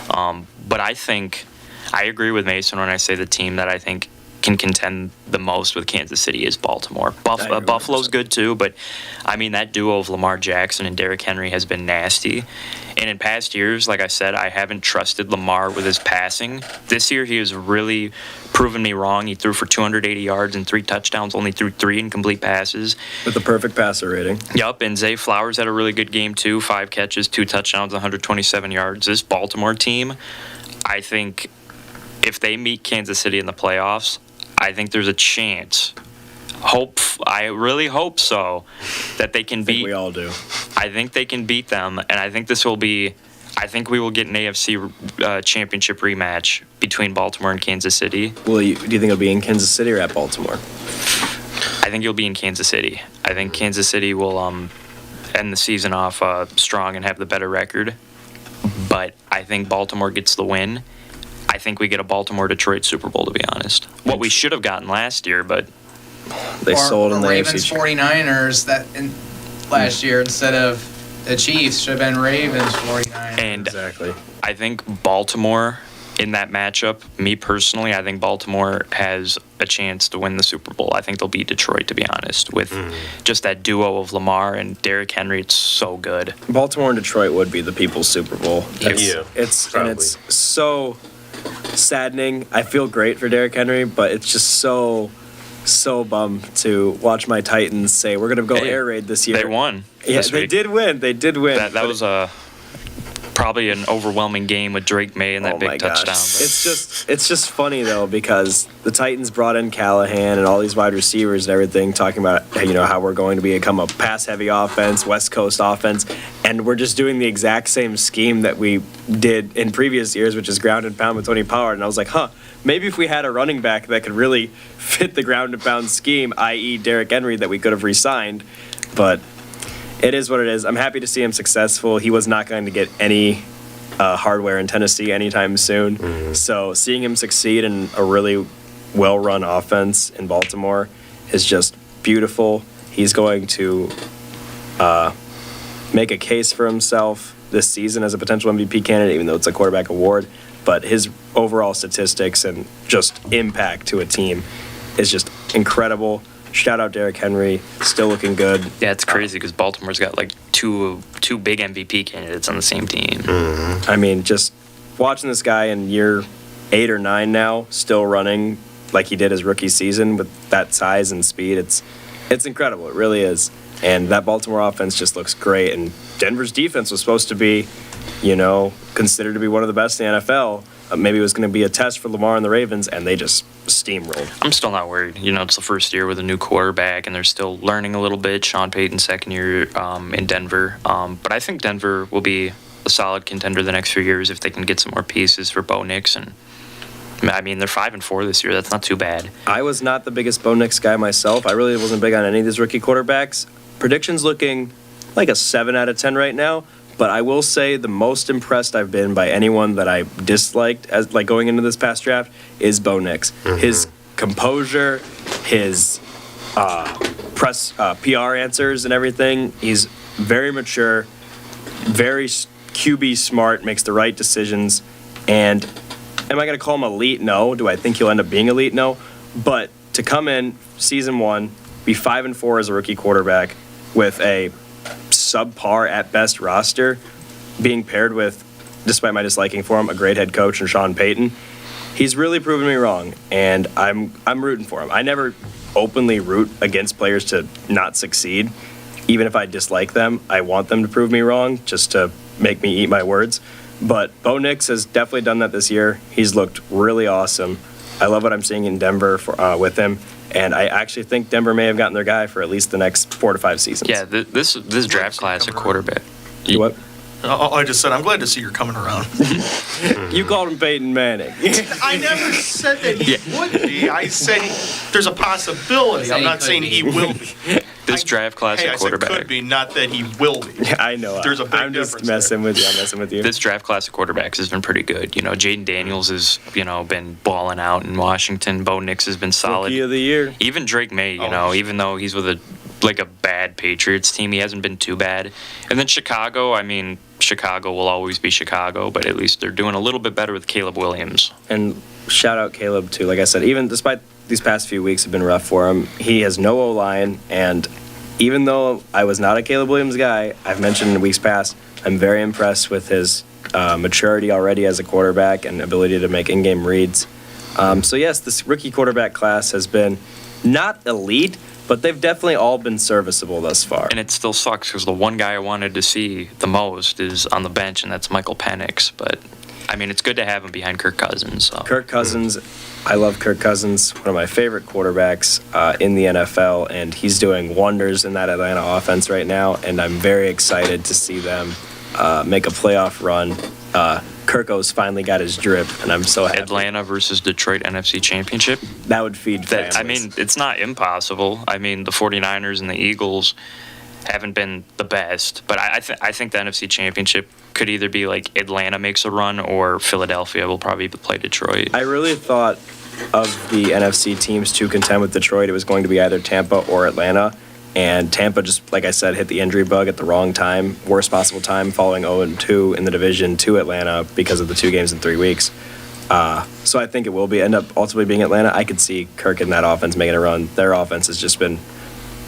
But I agree with Mason when I say the team that I think can contend the most with Kansas City is Baltimore. Buffalo's good too, but I mean that duo of Lamar Jackson and Derrick Henry has been nasty. And in past years, like I said, I haven't trusted Lamar with his passing. This year he has really proven me wrong. He threw for 280 yards and 3 touchdowns, only threw 3 incomplete passes.
With the perfect passer rating.
Yup, and Zay Flowers had a really good game too, 5 catches, 2 touchdowns, 127 yards. This Baltimore team, I think if they meet Kansas City in the playoffs, I think there's a chance. I really hope so, that they can beat.
We all do.
I think they can beat them, and I think this will be. I think we will get an AFC championship rematch between Baltimore and Kansas City.
Do you think it'll be in Kansas City or at Baltimore?
I think you'll be in Kansas City. I think Kansas City will end the season off strong and have the better record. But I think Baltimore gets the win. I think we get a Baltimore-Detroit Super Bowl, to be honest. What we should have gotten last year, but
They sold in the
Ravens
AFC.
49ers last year instead of the Chiefs. Should have been Ravens 49ers.
and
Exactly.
I think Baltimore in that matchup, me personally, I think Baltimore has a chance to win the Super Bowl. I think they'll beat Detroit, to be honest, with just that duo of Lamar and Derrick Henry. It's so good.
Baltimore and Detroit would be the people's Super Bowl.
Yeah,
It's
probably.
so saddening. I feel great for Derrick Henry, but it's just so bummed to watch my Titans say we're going to go
Hey,
air raid this year.
They won.
Yeah,
this
they
week.
did win. They did win.
That
But
was probably an overwhelming game with Drake May and that
oh
big
my gosh.
touchdown. but-
It's just funny though, because the Titans brought in Callahan and all these wide receivers and everything, talking about how we're going to become a pass-heavy offense, West Coast offense, and we're just doing the exact same scheme that we did in previous years, which is ground and pound with Tony Pollard. And I was like, maybe if we had a running back that could really fit the ground and pound scheme, i.e. Derrick Henry, that we could have re-signed. But it is what it is. I'm happy to see him successful. He was not going to get any hardware in Tennessee anytime soon. So seeing him succeed in a really well-run offense in Baltimore is just beautiful. He's going to make a case for himself this season as a potential MVP candidate, even though it's a quarterback award. But his overall statistics and just impact to a team is just incredible. Shout out Derrick Henry, still looking good.
Yeah, it's crazy because Baltimore's got like two big MVP candidates on the same team.
I mean, just watching this guy in year 8 or 9 now, still running like he did his rookie season with that size and speed, it's incredible. It really is. And that Baltimore offense just looks great. And Denver's defense was supposed to be considered to be one of the best in the NFL. Maybe it was going to be a test for Lamar and the Ravens, and they just steamrolled.
I'm still not worried. It's the first year with a new quarterback, and they're still learning a little bit. Sean Payton's second year in Denver. But I think Denver will be a solid contender the next few years if they can get some more pieces for Bo Nix. And I mean, they're 5-4 this year. That's not too bad.
I was not the biggest Bo Nix guy myself. I really wasn't big on any of these rookie quarterbacks. Predictions looking like a 7 out of 10 right now. But I will say the most impressed I've been by anyone that I disliked as going into this past draft is Bo Nix. Mm-hmm. His composure, his press PR answers and everything. He's very mature, very QB smart, makes the right decisions. And am I going to call him elite? No. Do I think he'll end up being elite? No. But to come in season 1, be 5-4 as a rookie quarterback with a subpar at best roster, being paired with, despite my disliking for him, a great head coach in Sean Payton, he's really proven me wrong, and I'm rooting for him. I never openly root against players to not succeed. Even if I dislike them, I want them to prove me wrong, just to make me eat my words. But Bo Nix has definitely done that this year. He's looked really awesome. I love what I'm seeing in Denver with him. And I actually think Denver may have gotten their guy for at least the next 4 to 5 seasons.
Yeah, this draft class at quarterback.
What?
I just said I'm glad to see you're coming around.
You called him Peyton Manning.
I never said that he would be. I said there's a possibility. I'm not saying he will be.
This draft class at quarterback.
I said could be, not that he will be.
Yeah, I know.
There's a big
I'm
difference
just messing with you. I'm messing with you.
This draft class of quarterbacks has been pretty good. Jaden Daniels has, been balling out in Washington. Bo Nix has been solid.
Rookie of the year.
Even Drake May, even though he's with a bad Patriots team, he hasn't been too bad. And then Chicago, Chicago will always be Chicago, but at least they're doing a little bit better with Caleb Williams.
And shout out Caleb, too. Like I said, even despite these past few weeks have been rough for him, he has no O-line, and even though I was not a Caleb Williams guy, I've mentioned in weeks past, I'm very impressed with his maturity already as a quarterback and ability to make in-game reads. So yes, this rookie quarterback class has been not elite, but they've definitely all been serviceable thus far.
And it still sucks because the one guy I wanted to see the most is on the bench, and that's Michael Penix. But, it's good to have him behind Kirk Cousins. So.
Kirk Cousins, I love Kirk Cousins, one of my favorite quarterbacks in the NFL, and he's doing wonders in that Atlanta offense right now, and I'm very excited to see them make a playoff run. Kirko's finally got his drip, and I'm so happy.
Atlanta versus Detroit NFC Championship.
That would feed families.
It's not impossible. The 49ers and the Eagles haven't been the best, but I think the NFC Championship could either be like Atlanta makes a run or Philadelphia will probably play Detroit.
I really thought of the NFC teams to contend with Detroit, it was going to be either Tampa or Atlanta. And Tampa just, like I said, hit the injury bug at the wrong time, worst possible time, falling 0-2 in the division to Atlanta because of the 2 games in 3 weeks. So I think it will end up ultimately being Atlanta. I could see Kirk in that offense making a run. Their offense has just been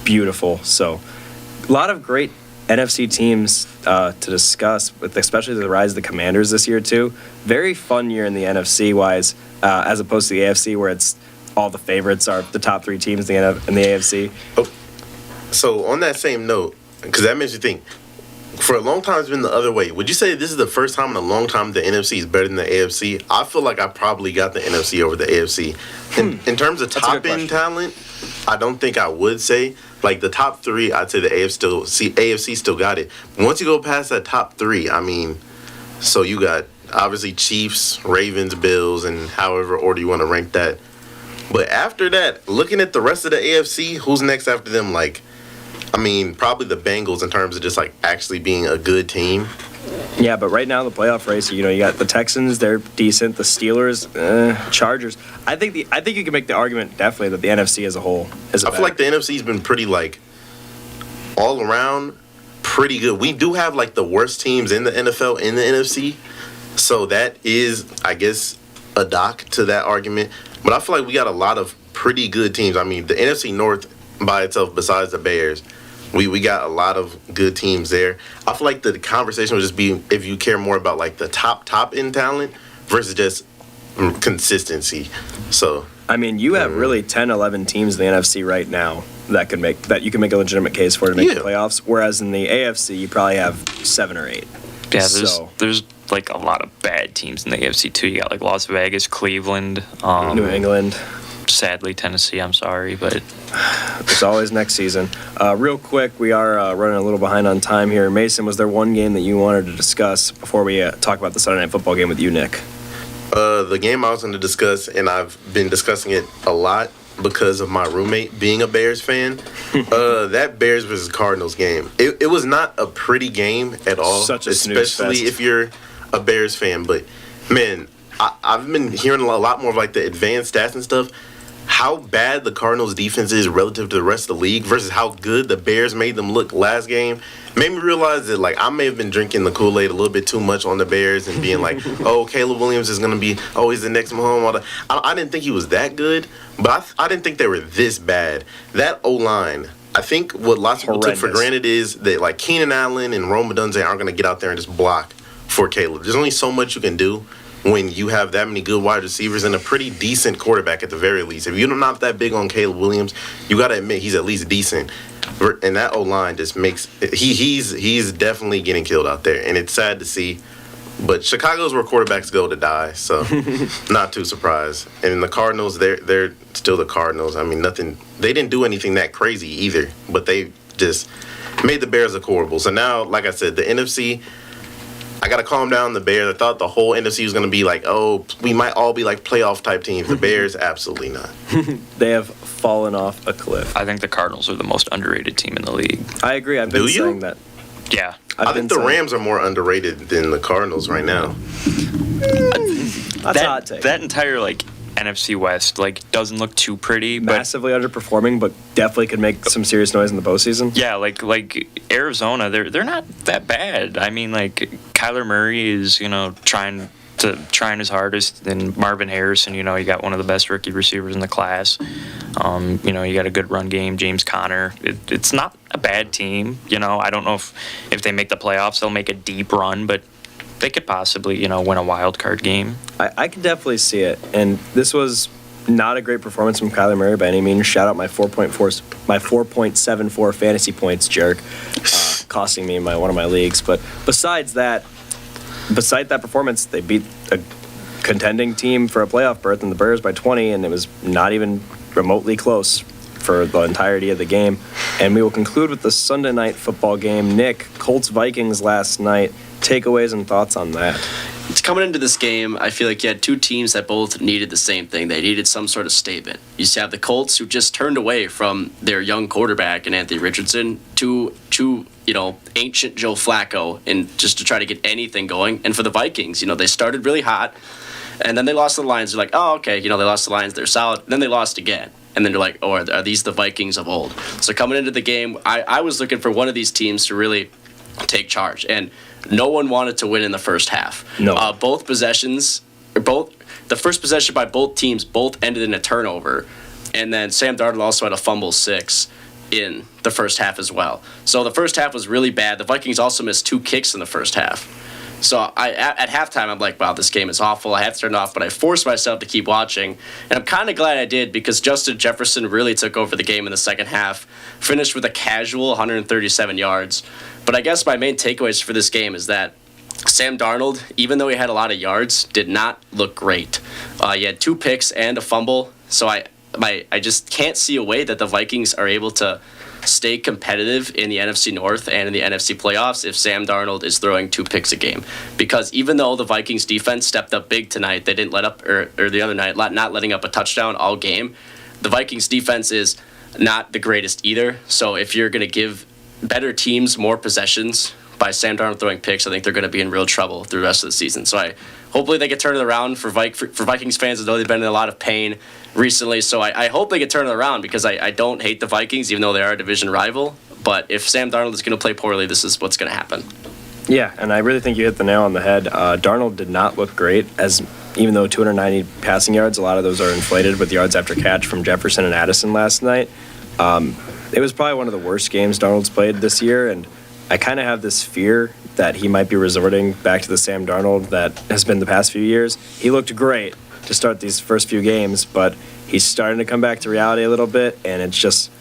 beautiful. So a lot of great NFC teams to discuss, with especially the rise of the Commanders this year too. Very fun year in the NFC-wise, as opposed to the AFC, where it's all the favorites are the top 3 teams in the AFC.
Oh. So on that same note, because that makes you think, for a long time it's been the other way. Would you say this is the first time in a long time the NFC is better than the AFC? I feel like I probably got the NFC over the AFC. In terms of top-end talent, I don't think I would say. Like the top 3, I'd say the AFC still got it. But once you go past that top 3, so you got obviously Chiefs, Ravens, Bills, and however order you want to rank that. But after that, looking at the rest of the AFC, who's next after them? Probably the Bengals in terms of just actually being a good team.
Yeah, but right now the playoff race, you got the Texans, they're decent. The Steelers, Chargers. I think you can make the argument definitely that the NFC as a whole is. I
feel like the NFC's been pretty all around pretty good. We do have the worst teams in the NFL in the NFC, so that is, I guess, a dock to that argument. But I feel like we got a lot of pretty good teams. The NFC North by itself, besides the Bears, we got a lot of good teams there. I feel like the conversation would just be if you care more about the top end talent versus just consistency. So
you have really 10, 11 teams in the NFC right now that you can make a legitimate case for to make the playoffs. Whereas in the AFC, you probably have 7 or 8.
Yeah,
So-
there's like a lot of bad teams in the AFC too. You got like Las Vegas, Cleveland,
New England.
sadly Tennessee. I'm sorry, but
It's always next season. Real quick, we are running a little behind on time here. Mason, was there one game that you wanted to discuss before we talk about the Sunday Night Football game with you, Nick?
The game I was going to discuss, and I've been discussing it a lot because of my roommate being a Bears fan. That Bears versus Cardinals game, it was not a pretty game at all,
Such a snooze
especially
fest.
if you're a Bears fan. But man, I've been hearing a lot more of like the advanced stats and stuff. How bad the Cardinals defense is relative to the rest of the league versus how good the Bears made them look last game made me realize that like I may have been drinking the Kool-Aid a little bit too much on the Bears and being like, oh, Caleb Williams is gonna be he's the next Mahomes. I didn't think he was that good, but I didn't think they were this bad. That O-line, I think what lots of people took for
Horrendous.
granted is that like Keenan Allen and Rome Odunze aren't gonna get out there and just block for Caleb. There's only so much you can do when you have that many good wide receivers and a pretty decent quarterback at the very least. If you're not that big on Caleb Williams, you got to admit he's at least decent. And that O-line just makes he's definitely getting killed out there, and it's sad to see. But Chicago's where quarterbacks go to die, so not too surprised. And the Cardinals, they're still the Cardinals. I mean, nothing. They didn't do anything that crazy either, but they just made the Bears look horrible. So now, like I said, the NFC. I got to calm down the Bears. I thought the whole NFC was going to be like, oh, we might all be like playoff type teams. The Bears, absolutely not.
They have fallen off a cliff.
I think the Cardinals are the most underrated team in the league.
I agree. I've been
Do you?
saying that.
Yeah,
I've
I
been
think the
saying-
Rams are more underrated than the Cardinals right now.
That's a hot take.
that entire like NFC West like doesn't look too pretty, but
Massively underperforming, but definitely could make some serious noise in the postseason.
yeah, like Arizona, they're not that bad. I mean, like Kyler Murray is trying his hardest, and Marvin Harrison, you got one of the best rookie receivers in the class. You got a good run game, James Conner. It's not a bad team. I don't know if they make the playoffs, they'll make a deep run, but they could possibly win a wild card game.
I could definitely see it. And this was not a great performance from Kyler Murray by any means. Shout out my 4.74 fantasy points, jerk, costing me one of my leagues. But besides that performance, they beat a contending team for a playoff berth in the Bears by 20, and it was not even remotely close for the entirety of the game. And we will conclude with the Sunday Night Football game. Nick, Colts-Vikings last night. Takeaways and thoughts on that?
It's coming into this game, I feel like you had two teams that both needed the same thing. They needed some sort of statement. You used to have the Colts, who just turned away from their young quarterback in Anthony Richardson to ancient Joe Flacco, and just to try to get anything going. And for the Vikings, they started really hot, and then they lost to the Lions. They're like, oh, okay, they lost to the Lions. They're solid. Then they lost again. And then they're like, oh, are these the Vikings of old? So coming into the game, I was looking for one of these teams to really take charge. And no one wanted to win in the first half.
No.
The first possession by both teams both ended in a turnover. And then Sam Darnold also had a fumble 6 in the first half as well. So the first half was really bad. The Vikings also missed 2 kicks in the first half. So at halftime, I'm like, wow, this game is awful. I have to turn it off, but I forced myself to keep watching. And I'm kind of glad I did, because Justin Jefferson really took over the game in the second half, finished with a casual 137 yards. But I guess my main takeaways for this game is that Sam Darnold, even though he had a lot of yards, did not look great. He had 2 picks and a fumble. So I just can't see a way that the Vikings are able to stay competitive in the NFC North and in the NFC playoffs if Sam Darnold is throwing 2 picks a game. Because even though the Vikings defense stepped up big tonight, they didn't let up, or the other night, not letting up a touchdown all game, the Vikings defense is not the greatest either. So if you're going to give better teams more possessions by Sam Darnold throwing picks, I think they're going to be in real trouble through the rest of the season. So hopefully they can turn it around for Vikings fans. I know they've been in a lot of pain recently, so I hope they can turn it around, because I don't hate the Vikings, even though they are a division rival. But if Sam Darnold is going to play poorly, this is what's going to happen.
Yeah, and I really think you hit the nail on the head. Darnold did not look great, even though 290 passing yards, a lot of those are inflated with yards after catch from Jefferson and Addison last night. It was probably one of the worst games Darnold's played this year, and I kind of have this fear that he might be resorting back to the Sam Darnold that has been the past few years. He looked great to start these first few games, but he's starting to come back to reality a little bit, and it's just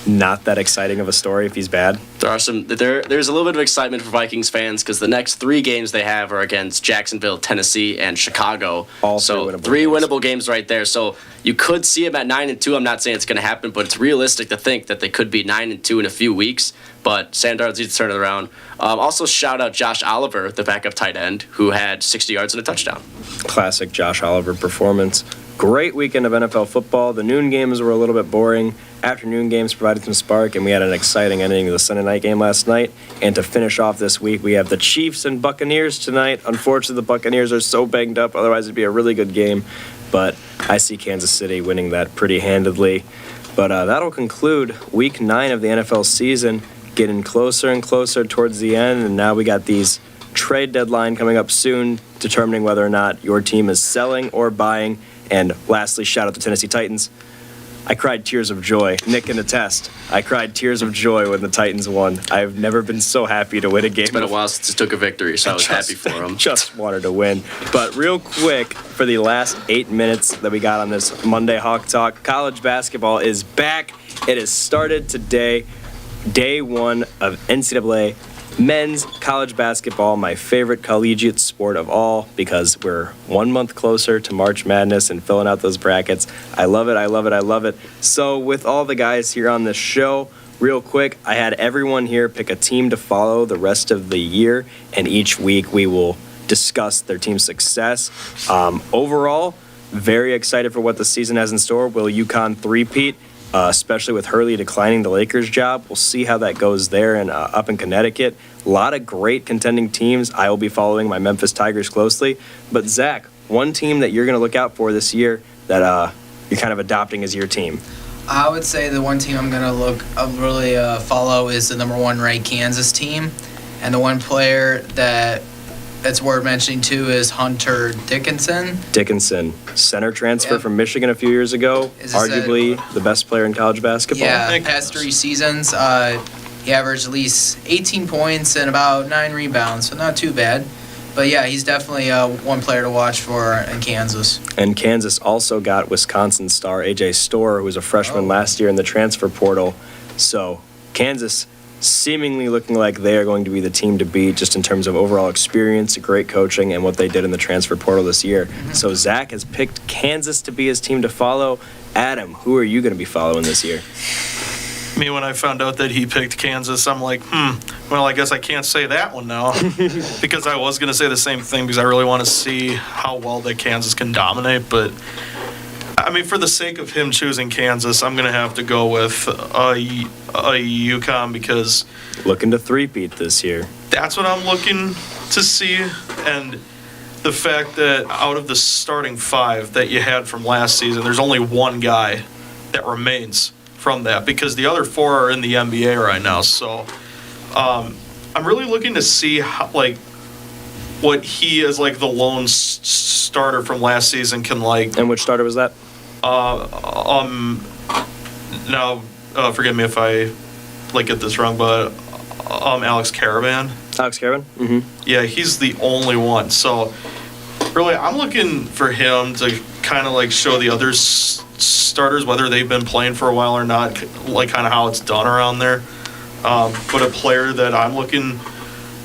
not that exciting of a story if he's bad?
There's a little bit of excitement for Vikings fans because the next 3 games they have are against Jacksonville, Tennessee, and Chicago.
All
so
three winnable games.
winnable games right there. So you could see them at 9-2. I'm not saying it's going to happen, but it's realistic to think that they could be 9-2 in a few weeks. But Sam Darnold needs to turn it around. Also, shout out Josh Oliver, the backup tight end, who had 60 yards and a touchdown.
Classic Josh Oliver performance. Great weekend of NFL football. The noon games were a little bit boring. Afternoon games provided some spark, and we had an exciting ending to the Sunday night game last night. And to finish off this week, we have the Chiefs and Buccaneers tonight. Unfortunately, the Buccaneers are so banged up. Otherwise, it'd be a really good game. But I see Kansas City winning that pretty handedly. But that'll conclude Week 9 of the NFL season, getting closer and closer towards the end. And now we got these trade deadline coming up soon, determining whether or not your team is selling or buying. And lastly, shout out to Tennessee Titans. I cried tears of joy. Nick can attest. I cried tears of joy when the Titans won. I've never been so happy to win a game.
It's been a while since it took a victory, so I was happy for them.
Just wanted to win. But real quick, for the last 8 minutes that we got on this Monday Hawk Talk, college basketball is back. It has started today, day 1 of NCAA men's college basketball, my favorite collegiate sport of all, because we're 1 month closer to March Madness and filling out those brackets. I love it, I love it, I love it. So with all the guys here on this show, real quick, I had everyone here pick a team to follow the rest of the year, and each week we will discuss their team's success. Overall, very excited for what the season has in store. Will UConn three-peat? Especially with Hurley declining the Lakers job. We'll see how that goes there and up in Connecticut. A lot of great contending teams. I will be following my Memphis Tigers closely. But Zach, one team that you're going to look out for this year that you're kind of adopting as your team.
I would say the one team I'm going to really follow is the number 1 ranked Kansas team. And the one player that's worth mentioning too is Hunter Dickinson.
Dickinson, center transfer
Yep.
from Michigan a few years ago.
Is this
Arguably the best player in college basketball.
Yeah, past 3 seasons, he averaged at least 18 points and about 9 rebounds, so not too bad. But yeah, he's definitely one player to watch for in Kansas.
And Kansas also got Wisconsin star A.J. Storr, who was a freshman last year in the transfer portal. So Kansas seemingly looking like they are going to be the team to beat just in terms of overall experience, great coaching, and what they did in the transfer portal this year. So Zach has picked Kansas to be his team to follow. Adam, who are you going to be following this year?
Me, when I found out that he picked Kansas, I'm like, well, I guess I can't say that one now. Because I was going to say the same thing because I really want to see how well that Kansas can dominate. But, I mean, for the sake of him choosing Kansas, I'm going to have to go with a UConn because
Looking to three-peat this year.
that's what I'm looking to see. And the fact that out of the starting 5 that you had from last season, there's only one guy that remains from that because the other 4 are in the NBA right now. So I'm really looking to see how, like, what he as like the lone starter from last season can like.
And which starter was that?
Now forgive me if I like get this wrong, but Alex Caravan.
Alex Caravan? Mm-hmm.
Yeah, he's the only one. So really, I'm looking for him to kind of like show the other starters whether they've been playing for a while or not, like kind of how it's done around there. But a player that I'm looking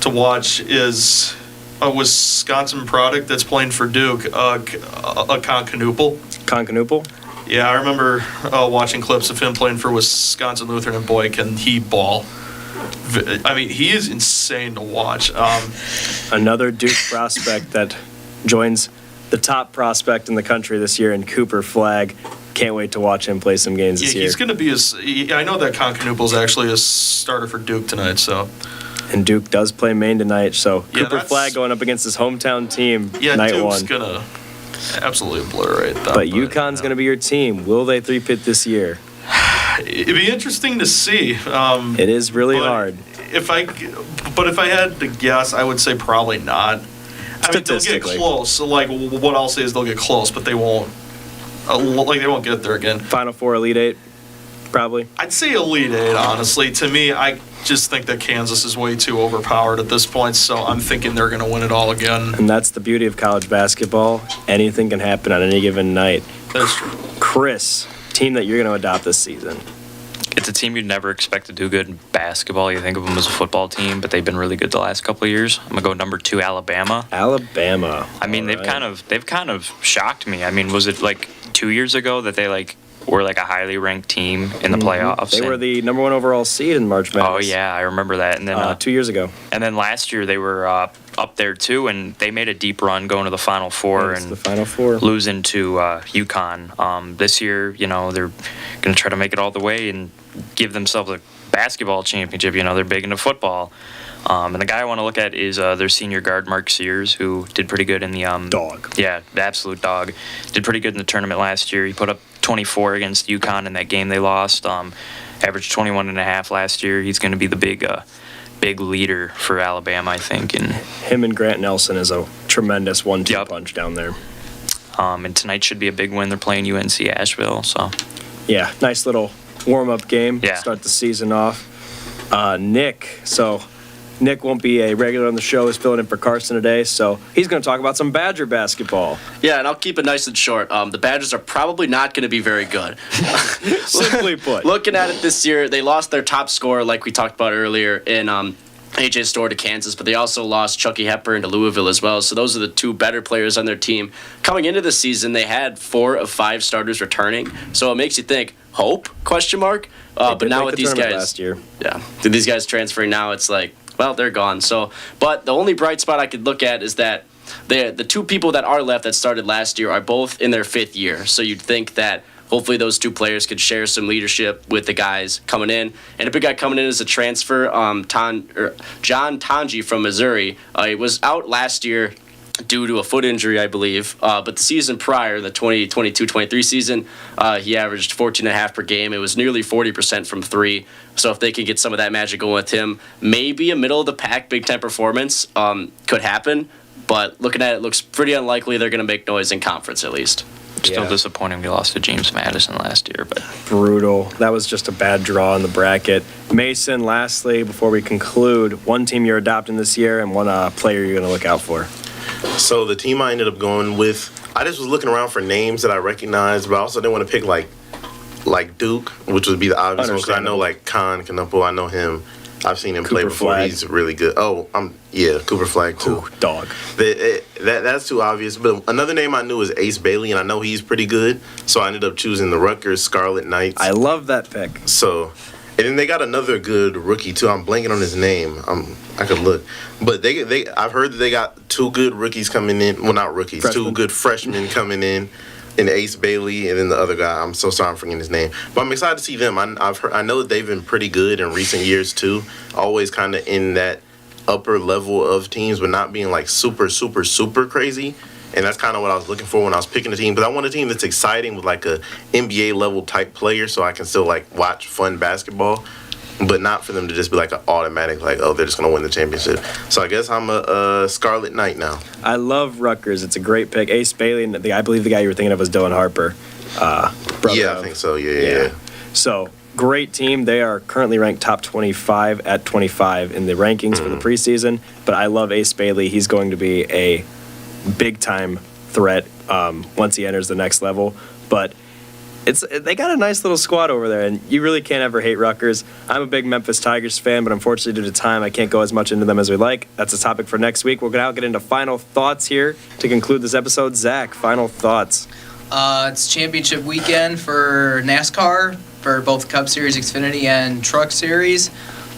to watch is a Wisconsin product that's playing for Duke, Concanoople.
Concanoople?
Yeah, I remember watching clips of him playing for Wisconsin Lutheran, and boy, can he ball. I mean, he is insane to watch.
Another Duke prospect that joins the top prospect in the country this year in Cooper Flagg. Can't wait to watch him play some games this year.
He's going to be I know that Concanoople is actually a starter for Duke tonight, so.
And Duke does play Maine tonight, so
Yeah,
Cooper Flagg going up against his hometown team night
Duke's
1.
going to absolutely obliterate them.
But UConn's going to be your team. Will they three-pit this year?
It'd be interesting to see.
It is really hard.
If I had to guess, I would say probably not. I mean, they'll get
Statistically.
close. So, like, what I'll say is they'll get close, but they won't. They won't get there again.
Final Four, Elite Eight, probably.
I'd say Elite Eight, honestly. To me, I just think that Kansas is way too overpowered at this point, so I'm thinking they're going to win it all again.
And that's the beauty of college basketball. Anything can happen on any given night.
That's true.
Chris, team that you're going to adopt this season.
it's a team you'd never expect to do good in basketball. You think of them as a football team, but they've been really good the last couple of years. I'm gonna go number 2, Alabama.
Alabama.
I mean,
All
they've kind of shocked me. I mean, was it like 2 years ago that they were like a highly ranked team in the playoffs?
They were
And-
the number 1 overall seed in March Madness.
Oh yeah, I remember that. And then
2 years ago.
and then last year they were up there too, and they made a deep run going to the Final Four
It's
and
the Final Four.
losing to UConn. This year, they're going to try to make it all the way and give themselves a basketball championship. They're big into football. And the guy I want to look at is their senior guard, Mark Sears, who did pretty good in the
Dog.
Yeah, the absolute dog. Did pretty good in the tournament last year. He put up 24 against UConn in that game they lost. Averaged 21 and a half last year. He's going to be the big leader for Alabama, I think. And
Him and Grant Nelson is a tremendous 1-2
Yep.
punch down there.
and tonight should be a big win. They're playing UNC Asheville, so
Yeah, nice little warm-up game.
Yeah.
Start the season off. Nick. So Nick won't be a regular on the show. He's filling in for Carson today, so he's going to talk about some Badger basketball.
Yeah, and I'll keep it nice and short. The Badgers are probably not going to be very good.
Simply put.
Looking at it this year, they lost their top scorer, like we talked about earlier, in AJ Storr to Kansas, but they also lost Chucky Hepburn to Louisville as well. So those are the 2 better players on their team. Coming into the season, they had 4 of 5 starters returning. So it makes you think, hope? Question mark.
They
But
did
now
make
with
the
these
tournament
guys,
last year.
yeah, with these guys transferring now, it's like, well, they're gone. So, but the only bright spot I could look at is that the 2 people that are left that started last year are both in their 5th year. So you'd think that hopefully those 2 players could share some leadership with the guys coming in. And a big guy coming in is a transfer, John Tanji from Missouri. He was out last year due to a foot injury, I believe. But the season prior, the 2022-23 season, he averaged 14.5 per game. It was nearly 40% from 3. So if they can get some of that magic going with him, maybe a middle-of-the-pack Big Ten performance could happen. But looking at it, looks pretty unlikely they're going to make noise in conference at least.
still
Yeah.
disappointing we lost to James Madison last year. But
Brutal. That was just a bad draw in the bracket. Mason, lastly, before we conclude, one team you're adopting this year and one player you're going to look out for.
So the team I ended up going with, I just was looking around for names that I recognized, but I also didn't want to pick like Duke, which would be the obvious one, because I know like Khan Knuppel, I know him. I've seen him play
Cooper
before.
Flagg.
He's really good. Oh, yeah, Cooper Flagg too.
Ooh, dog.
That's too obvious. But another name I knew was Ace Bailey, and I know he's pretty good. So I ended up choosing the Rutgers Scarlet Knights.
I love that pick.
So, and then they got another good rookie too. I'm blanking on his name. I could look, but they I've heard that they got 2 good rookies coming in. Well, not rookies,
Freshmen.
2 good freshmen coming in. And Ace Bailey, and then the other guy. I'm so sorry I'm forgetting his name, but I'm excited to see them. I know that they've been pretty good in recent years too. Always kind of in that upper level of teams, but not being like super crazy. And that's kind of what I was looking for when I was picking a team. But I want a team that's exciting with like a NBA level type player, so I can still like watch fun basketball, but not for them to just be like an automatic, like, oh, they're just gonna win the championship. So I guess I'm a Scarlet Knight now.
I love Rutgers. It's a great pick. Ace Bailey, and I believe the guy you were thinking of was Dylan Harper. Brother
Yeah, I
of-
think so. Yeah.
So, great team. They are currently ranked top 25 at 25 in the rankings for the preseason. But I love Ace Bailey. He's going to be a big-time threat once he enters the next level. But they got a nice little squad over there, and you really can't ever hate Rutgers. I'm a big Memphis Tigers fan, but unfortunately, due to time, I can't go as much into them as we like. That's a topic for next week. We're going to now get into final thoughts here to conclude this episode. Zach, final thoughts.
It's championship weekend for NASCAR for both Cup Series, Xfinity, and Truck Series.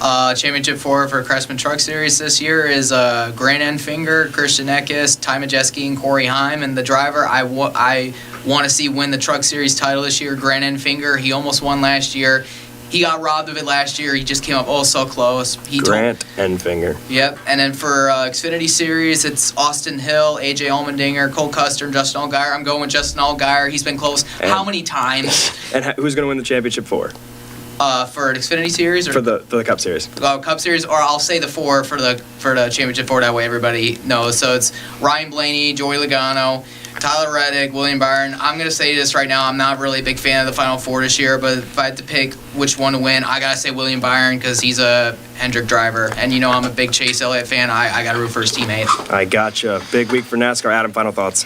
Championship 4 for Craftsman Truck Series this year is Grant Enfinger, Christian Eckes, Ty Majeski, and Corey Heim. And the driver I want to see win the Truck Series title this year, Grant Enfinger. He almost won last year. He got robbed of it last year. He just came up so close.
Grant Enfinger.
Yep. And then for Xfinity Series, it's Austin Hill, AJ Allmendinger, Cole Custer, and Justin Allgaier. I'm going with Justin Allgaier. He's been close.
And-
How many times
And who's going to win the championship for
for an Xfinity Series or
the Cup Series?
Cup Series? Or I'll say the 4 for the championship 4. That way everybody knows. So it's Ryan Blaney, Joey Logano, Tyler Reddick, William Byron. I'm going to say this right now. I'm not really a big fan of the Final Four this year, but if I had to pick which one to win, I got to say William Byron because he's a Hendrick driver. And, I'm a big Chase Elliott fan. I got to root for his teammate.
I gotcha. Big week for NASCAR. Adam, final thoughts.